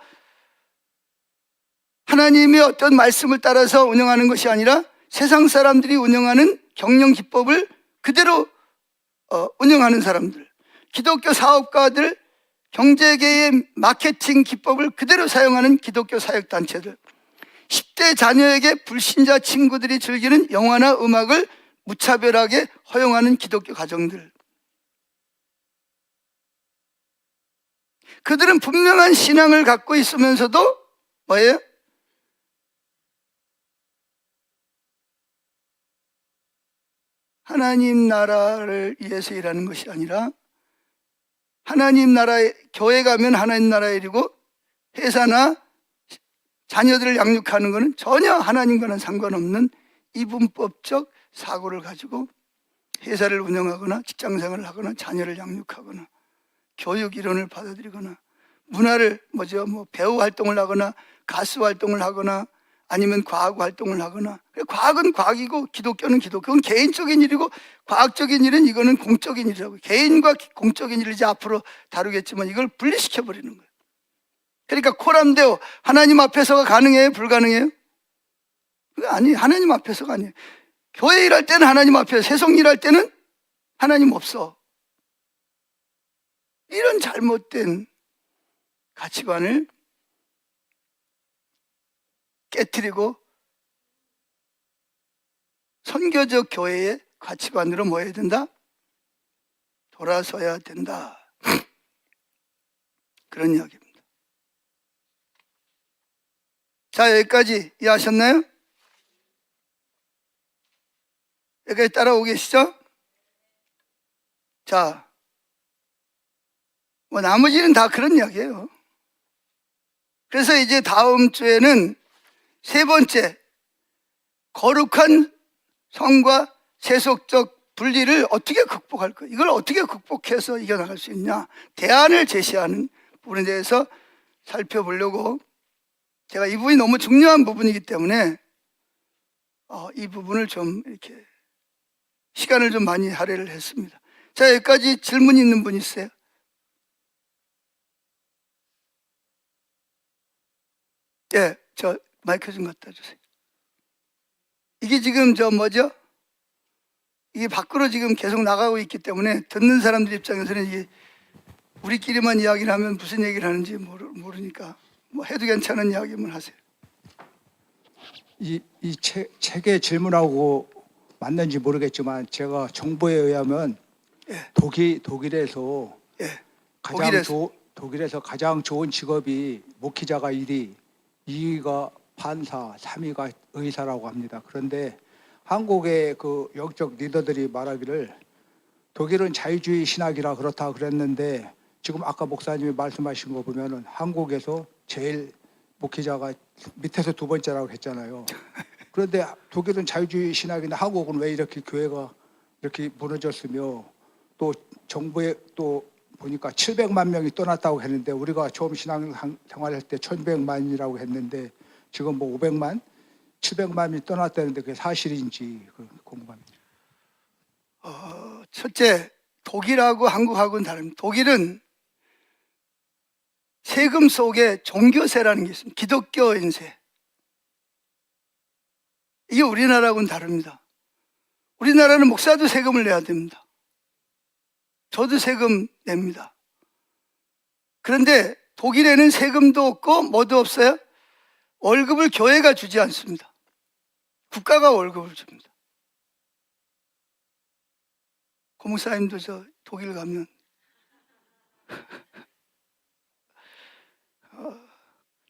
하나님의 어떤 말씀을 따라서 운영하는 것이 아니라 세상 사람들이 운영하는 경영 기법을 그대로 운영하는 사람들, 기독교 사업가들, 경제계의 마케팅 기법을 그대로 사용하는 기독교 사역단체들, 10대 자녀에게 불신자 친구들이 즐기는 영화나 음악을 무차별하게 허용하는 기독교 가정들. 그들은 분명한 신앙을 갖고 있으면서도 뭐예요? 하나님 나라를 위해서 일하는 것이 아니라 하나님 나라에, 교회 가면 하나님 나라의 일이고 회사나 자녀들을 양육하는 것은 전혀 하나님과는 상관없는 이분법적 사고를 가지고 회사를 운영하거나 직장생활을 하거나 자녀를 양육하거나 교육 이론을 받아들이거나 문화를 배우 활동을 하거나 가수 활동을 하거나 아니면 과학 활동을 하거나. 과학은 과학이고 기독교는 기독교. 그건 개인적인 일이고 과학적인 일은 이거는 공적인 일이라고. 개인과 공적인 일을 이제 앞으로 다루겠지만 이걸 분리시켜 버리는 거예요. 그러니까 코람데오 하나님 앞에서가 가능해요? 불가능해요? 아니, 하나님 앞에서가 아니에요. 교회 일할 때는 하나님 앞에서, 세속 일할 때는 하나님 없어. 이런 잘못된 가치관을 깨트리고 선교적 교회의 가치관으로 뭐 해야 된다? 돌아서야 된다. 그런 이야기입니다. 자, 여기까지 이해하셨나요? 여기까지 따라오고 계시죠? 자, 나머지는 다 그런 이야기예요. 그래서 이제 다음 주에는 세 번째, 거룩한 성과 세속적 분리를 어떻게 극복할 까, 이걸 어떻게 극복해서 이겨나갈 수 있냐, 대안을 제시하는 부분에 대해서 살펴보려고, 제가 이 부분이 너무 중요한 부분이기 때문에 이 부분을 좀 이렇게 시간을 좀 많이 할애를 했습니다. 자, 여기까지 질문 있는 분 있어요? 예, 저 마이크 좀 갖다 주세요. 이게 지금 뭐죠? 이게 밖으로 지금 계속 나가고 있기 때문에 듣는 사람들 입장에서는 이게 우리끼리만 이야기를 하면 무슨 얘기를 하는지 모르니까 뭐 해도 괜찮은 이야기만 하세요. 이 책의 질문하고 맞는지 모르겠지만 제가 정보에 의하면 예. 독일에서 예. 독일에서 가장 좋은 직업이 목회자가 1위, 2위가 판사, 3위가 의사라고 합니다. 그런데 한국의 그 영적 리더들이 말하기를 독일은 자유주의 신학이라 그렇다 그랬는데, 지금 아까 목사님이 말씀하신 거 보면은 한국에서 제일 목회자가 밑에서 두 번째라고 했잖아요. 그런데 독일은 자유주의 신학인데 한국은 왜 이렇게 교회가 이렇게 무너졌으며, 또 정부에 또 보니까 700만 명이 떠났다고 했는데, 우리가 처음 신앙생활할 때 1200만이라고 했는데 지금 뭐 500만, 700만이 떠났다는데 그게 사실인지 궁금합니다. 첫째, 독일하고 한국하고는 다릅니다. 독일은 세금 속에 종교세라는 게 있습니다. 기독교 인세. 이게 우리나라하고는 다릅니다. 우리나라는 목사도 세금을 내야 됩니다. 저도 세금 냅니다. 그런데 독일에는 세금도 없고 뭐도 없어요. 월급을 교회가 주지 않습니다. 국가가 월급을 줍니다. 고목사님도 저 독일 가면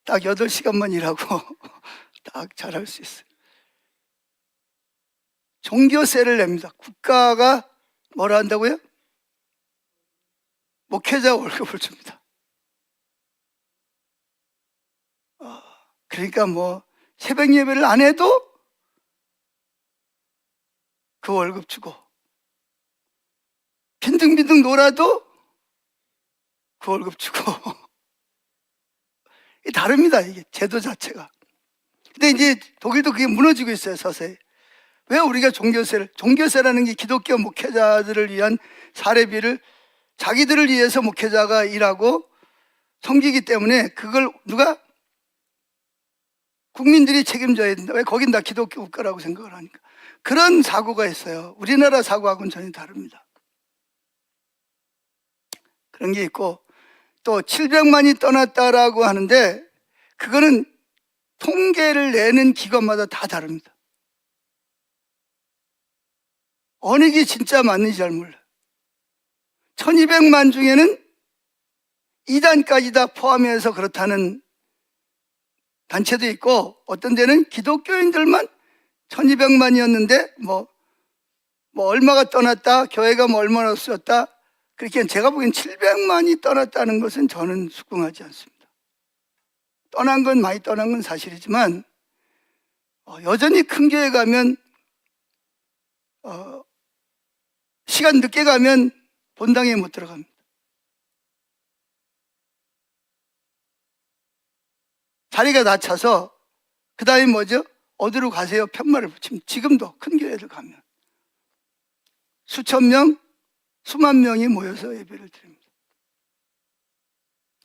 딱 8시간만 일하고 딱 잘할 수 있어요. 종교세를 냅니다. 국가가 뭐라 한다고요? 목회자 월급을 줍니다. 그러니까 뭐 새벽 예배를 안 해도 그 월급 주고, 빈둥빈둥 놀아도 그 월급 주고 다릅니다, 이게 제도 자체가. 근데 이제 독일도 그게 무너지고 있어요, 서서히. 왜 우리가 종교세라는 게 기독교 목회자들을 위한 사례비를 자기들을 위해서 목회자가 일하고 섬기기 때문에 그걸 누가? 국민들이 책임져야 된다. 왜? 거긴 다 기독교 국가라고 생각을 하니까. 그런 사고가 있어요. 우리나라 사고하고는 전혀 다릅니다. 그런 게 있고, 또 700만이 떠났다라고 하는데 그거는 통계를 내는 기관마다 다 다릅니다. 어느 게 진짜 맞는지 잘 몰라요. 1200만 중에는 이단까지 다 포함해서 그렇다는 단체도 있고, 어떤 데는 기독교인들만 1200만이었는데 뭐 얼마가 떠났다, 교회가 뭐 얼마나 없었다, 그렇게 제가 보기엔 700만이 떠났다는 것은 저는 수긍하지 않습니다. 떠난 건 많이 떠난 건 사실이지만 여전히 큰 교회 가면 시간 늦게 가면 본당에 못 들어갑니다. 자리가 낮춰서 그 다음에 뭐죠? 어디로 가세요? 편말을 붙이면, 지금도 큰 교회들 가면 수천 명, 수만 명이 모여서 예배를 드립니다.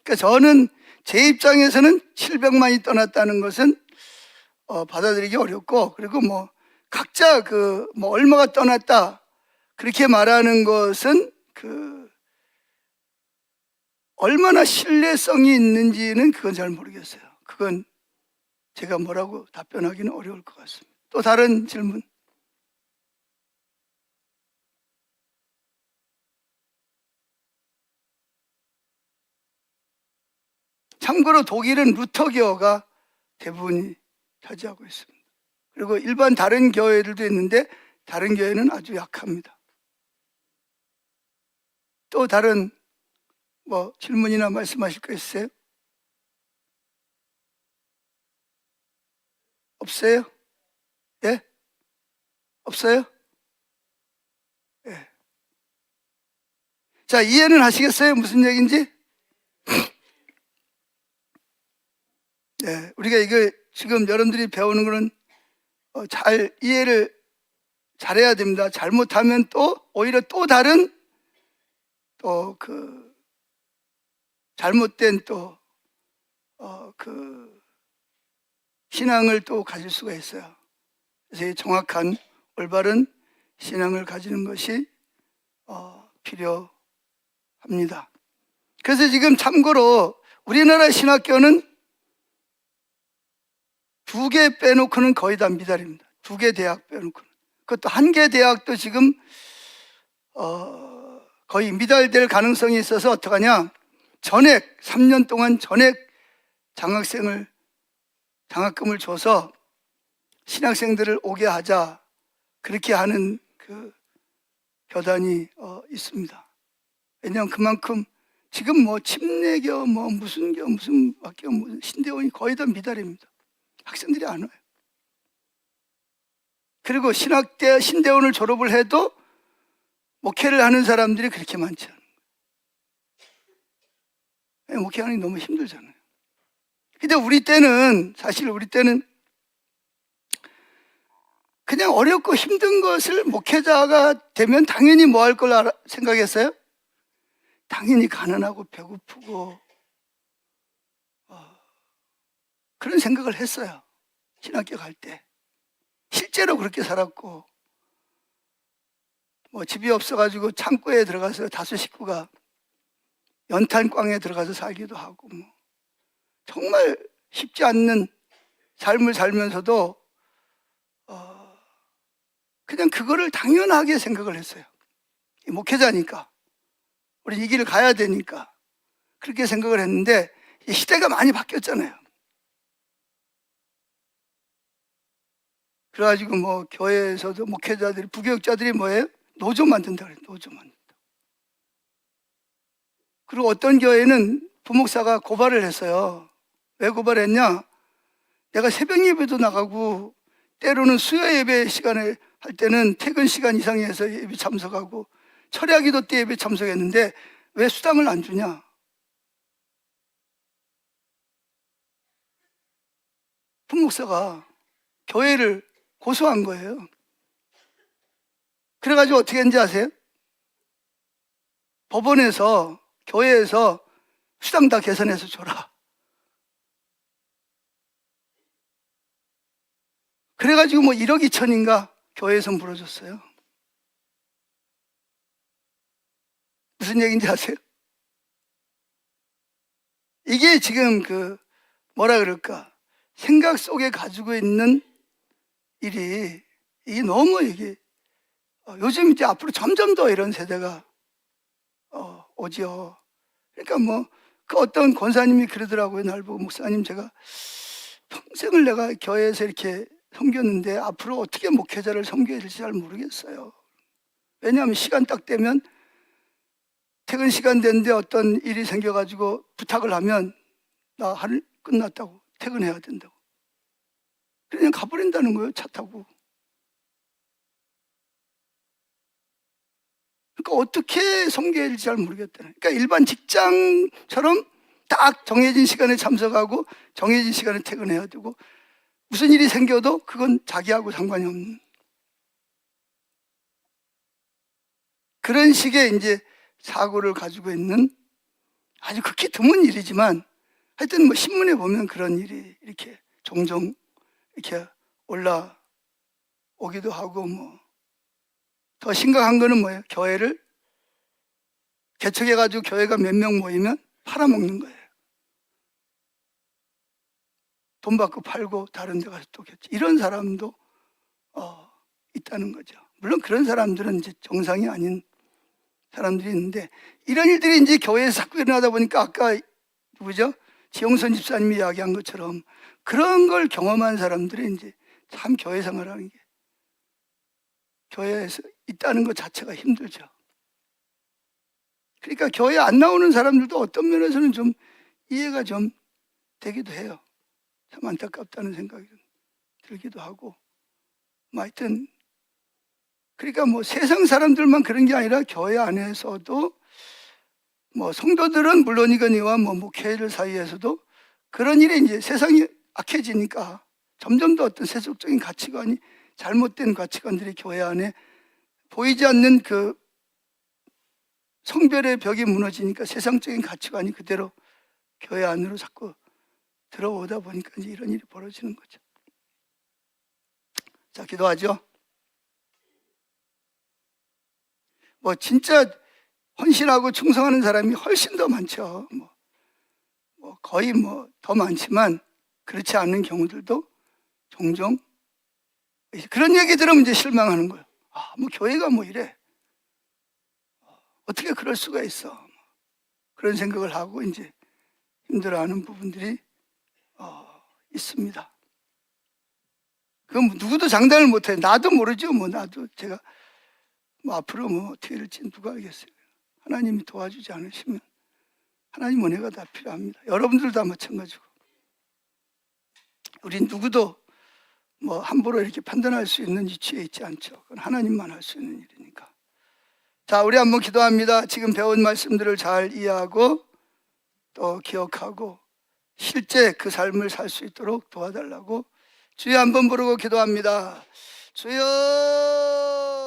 그러니까 저는 제 입장에서는 700만이 떠났다는 것은 받아들이기 어렵고, 그리고 뭐 각자 뭐 얼마가 떠났다 그렇게 말하는 것은 얼마나 신뢰성이 있는지는 그건 잘 모르겠어요. 그건 제가 뭐라고 답변하기는 어려울 것 같습니다. 또 다른 질문. 참고로 독일은 루터교가 대부분이 차지하고 있습니다. 그리고 일반 다른 교회들도 있는데 다른 교회는 아주 약합니다. 또 다른 질문이나 말씀하실 거 있어요? 없어요? 예? 없어요? 자, 이해는 하시겠어요? 무슨 얘기인지? 네, 우리가 이거 지금 여러분들이 배우는 거는 잘 이해를 잘해야 됩니다. 잘못하면 또 오히려 또 다른 또 그 잘못된 또 그 신앙을 또 가질 수가 있어요. 그래서 이 정확한 올바른 신앙을 가지는 것이 필요합니다. 그래서 지금 참고로 우리나라 신학교는 2개 빼놓고는 거의 다 미달입니다. 2개 대학 빼놓고는. 그것도 1개 대학도 지금 거의 미달될 가능성이 있어서 어떡하냐, 전액 3년 동안 전액 장학금을 줘서 신학생들을 오게 하자, 그렇게 하는 그 교단이 있습니다. 왜냐하면 그만큼 지금 뭐 침례교 뭐 무슨 교 무슨 학교 무슨 신대원이 거의 다 미달입니다. 학생들이 안 와요. 그리고 신대원을 졸업을 해도 목회를 하는 사람들이 그렇게 많지 않아요. 목회하는 게 너무 힘들잖아요. 근데 사실 우리 때는 그냥 어렵고 힘든 것을 목회자가 되면 당연히 뭐 할 걸 생각했어요? 당연히 가난하고 배고프고 그런 생각을 했어요. 신학교 갈 때. 실제로 그렇게 살았고, 뭐 집이 없어가지고 창고에 들어가서 5 식구가 연탄광에 들어가서 살기도 하고, 뭐 정말 쉽지 않는 삶을 살면서도 그냥 그거를 당연하게 생각을 했어요. 목회자니까 우리 이 길을 가야 되니까 그렇게 생각을 했는데, 시대가 많이 바뀌었잖아요. 그래가지고 뭐 교회에서도 목회자들이, 부교육자들이 뭐예요? 노조 만든다 그래요. 노조 만든다. 그리고 어떤 교회는 부목사가 고발을 했어요. 왜 고발했냐? 내가 새벽 예배도 나가고 때로는 수요 예배 시간에 할 때는 퇴근 시간 이상에 해서 예배 참석하고 철야기도 때 예배 참석했는데 왜 수당을 안 주냐? 부목사가 교회를 고소한 거예요. 그래가지고 어떻게 했는지 아세요? 법원에서, 교회에서 수당 다 계산해서 줘라. 그래가지고 뭐 1억 2천인가 교회에서 물어줬어요. 무슨 얘기인지 아세요? 이게 지금 뭐라 그럴까, 생각 속에 가지고 있는 일이, 이게 너무 이게 요즘 이제 앞으로 점점 더 이런 세대가 오죠. 그러니까 뭐 그 어떤 권사님이 그러더라고요. 날 보고, 목사님, 제가 평생을 내가 교회에서 이렇게 섬겼는데 앞으로 어떻게 목회자를 섬겨야 될지 잘 모르겠어요. 왜냐하면 시간 딱 되면, 퇴근 시간 됐는데 어떤 일이 생겨가지고 부탁을 하면 나 하루 끝났다고, 퇴근해야 된다고, 그냥 가버린다는 거예요. 차 타고. 그러니까 어떻게 섬겨야 될지 잘 모르겠다는. 그러니까 일반 직장처럼 딱 정해진 시간에 참석하고 정해진 시간에 퇴근해야 되고, 무슨 일이 생겨도 그건 자기하고 상관이 없는 그런 식의 이제 사고를 가지고 있는, 아주 극히 드문 일이지만 하여튼 뭐 신문에 보면 그런 일이 이렇게 종종 이렇게 올라오기도 하고, 뭐 더 심각한 거는 뭐예요? 교회를 개척해가지고 교회가 몇 명 모이면 팔아먹는 거예요. 돈 받고 팔고 다른 데 가서 또 개척. 이런 사람도 있다는 거죠. 물론 그런 사람들은 이제 정상이 아닌 사람들이 있는데, 이런 일들이 이제 교회에서 자꾸 일어나다 보니까 아까 누구죠? 지용선 집사님이 이야기한 것처럼 그런 걸 경험한 사람들이 이제 참 교회 생활하는 게, 교회에서 있다는 것 자체가 힘들죠. 그러니까 교회 안 나오는 사람들도 어떤 면에서는 좀 이해가 좀 되기도 해요. 참 안타깝다는 생각이 들기도 하고, 뭐 하여튼 그러니까 뭐 세상 사람들만 그런 게 아니라 교회 안에서도 뭐 성도들은 물론이거니와 뭐 목회者사이에서도 그런 일이 이제 세상이 악해지니까 점점 더 어떤 세속적인 가치관이, 잘못된 가치관들이 교회 안에 보이지 않는 그 성별의 벽이 무너지니까 세상적인 가치관이 그대로 교회 안으로 자꾸 들어오다 보니까 이제 이런 일이 벌어지는 거죠. 자, 기도하죠. 뭐 진짜 헌신하고 충성하는 사람이 훨씬 더 많죠. 뭐 거의 뭐 더 많지만 그렇지 않은 경우들도 종종 그런 얘기 들으면 이제 실망하는 거예요. 아, 뭐 교회가 뭐 이래. 어떻게 그럴 수가 있어. 그런 생각을 하고 이제 힘들어하는 부분들이 있습니다. 그건 누구도 장담을 못해요. 나도 모르죠. 뭐 나도 제가 뭐 앞으로 뭐 어떻게 될지 누가 알겠어요. 하나님이 도와주지 않으시면 하나님 은혜가 다 필요합니다. 여러분들도 다 마찬가지고. 우린 누구도 뭐 함부로 이렇게 판단할 수 있는 위치에 있지 않죠. 그건 하나님만 할 수 있는 일이니까. 자, 우리 한번 기도합니다. 지금 배운 말씀들을 잘 이해하고 또 기억하고 실제 그 삶을 살 수 있도록 도와달라고 주여 한번 부르고 기도합니다. 주여.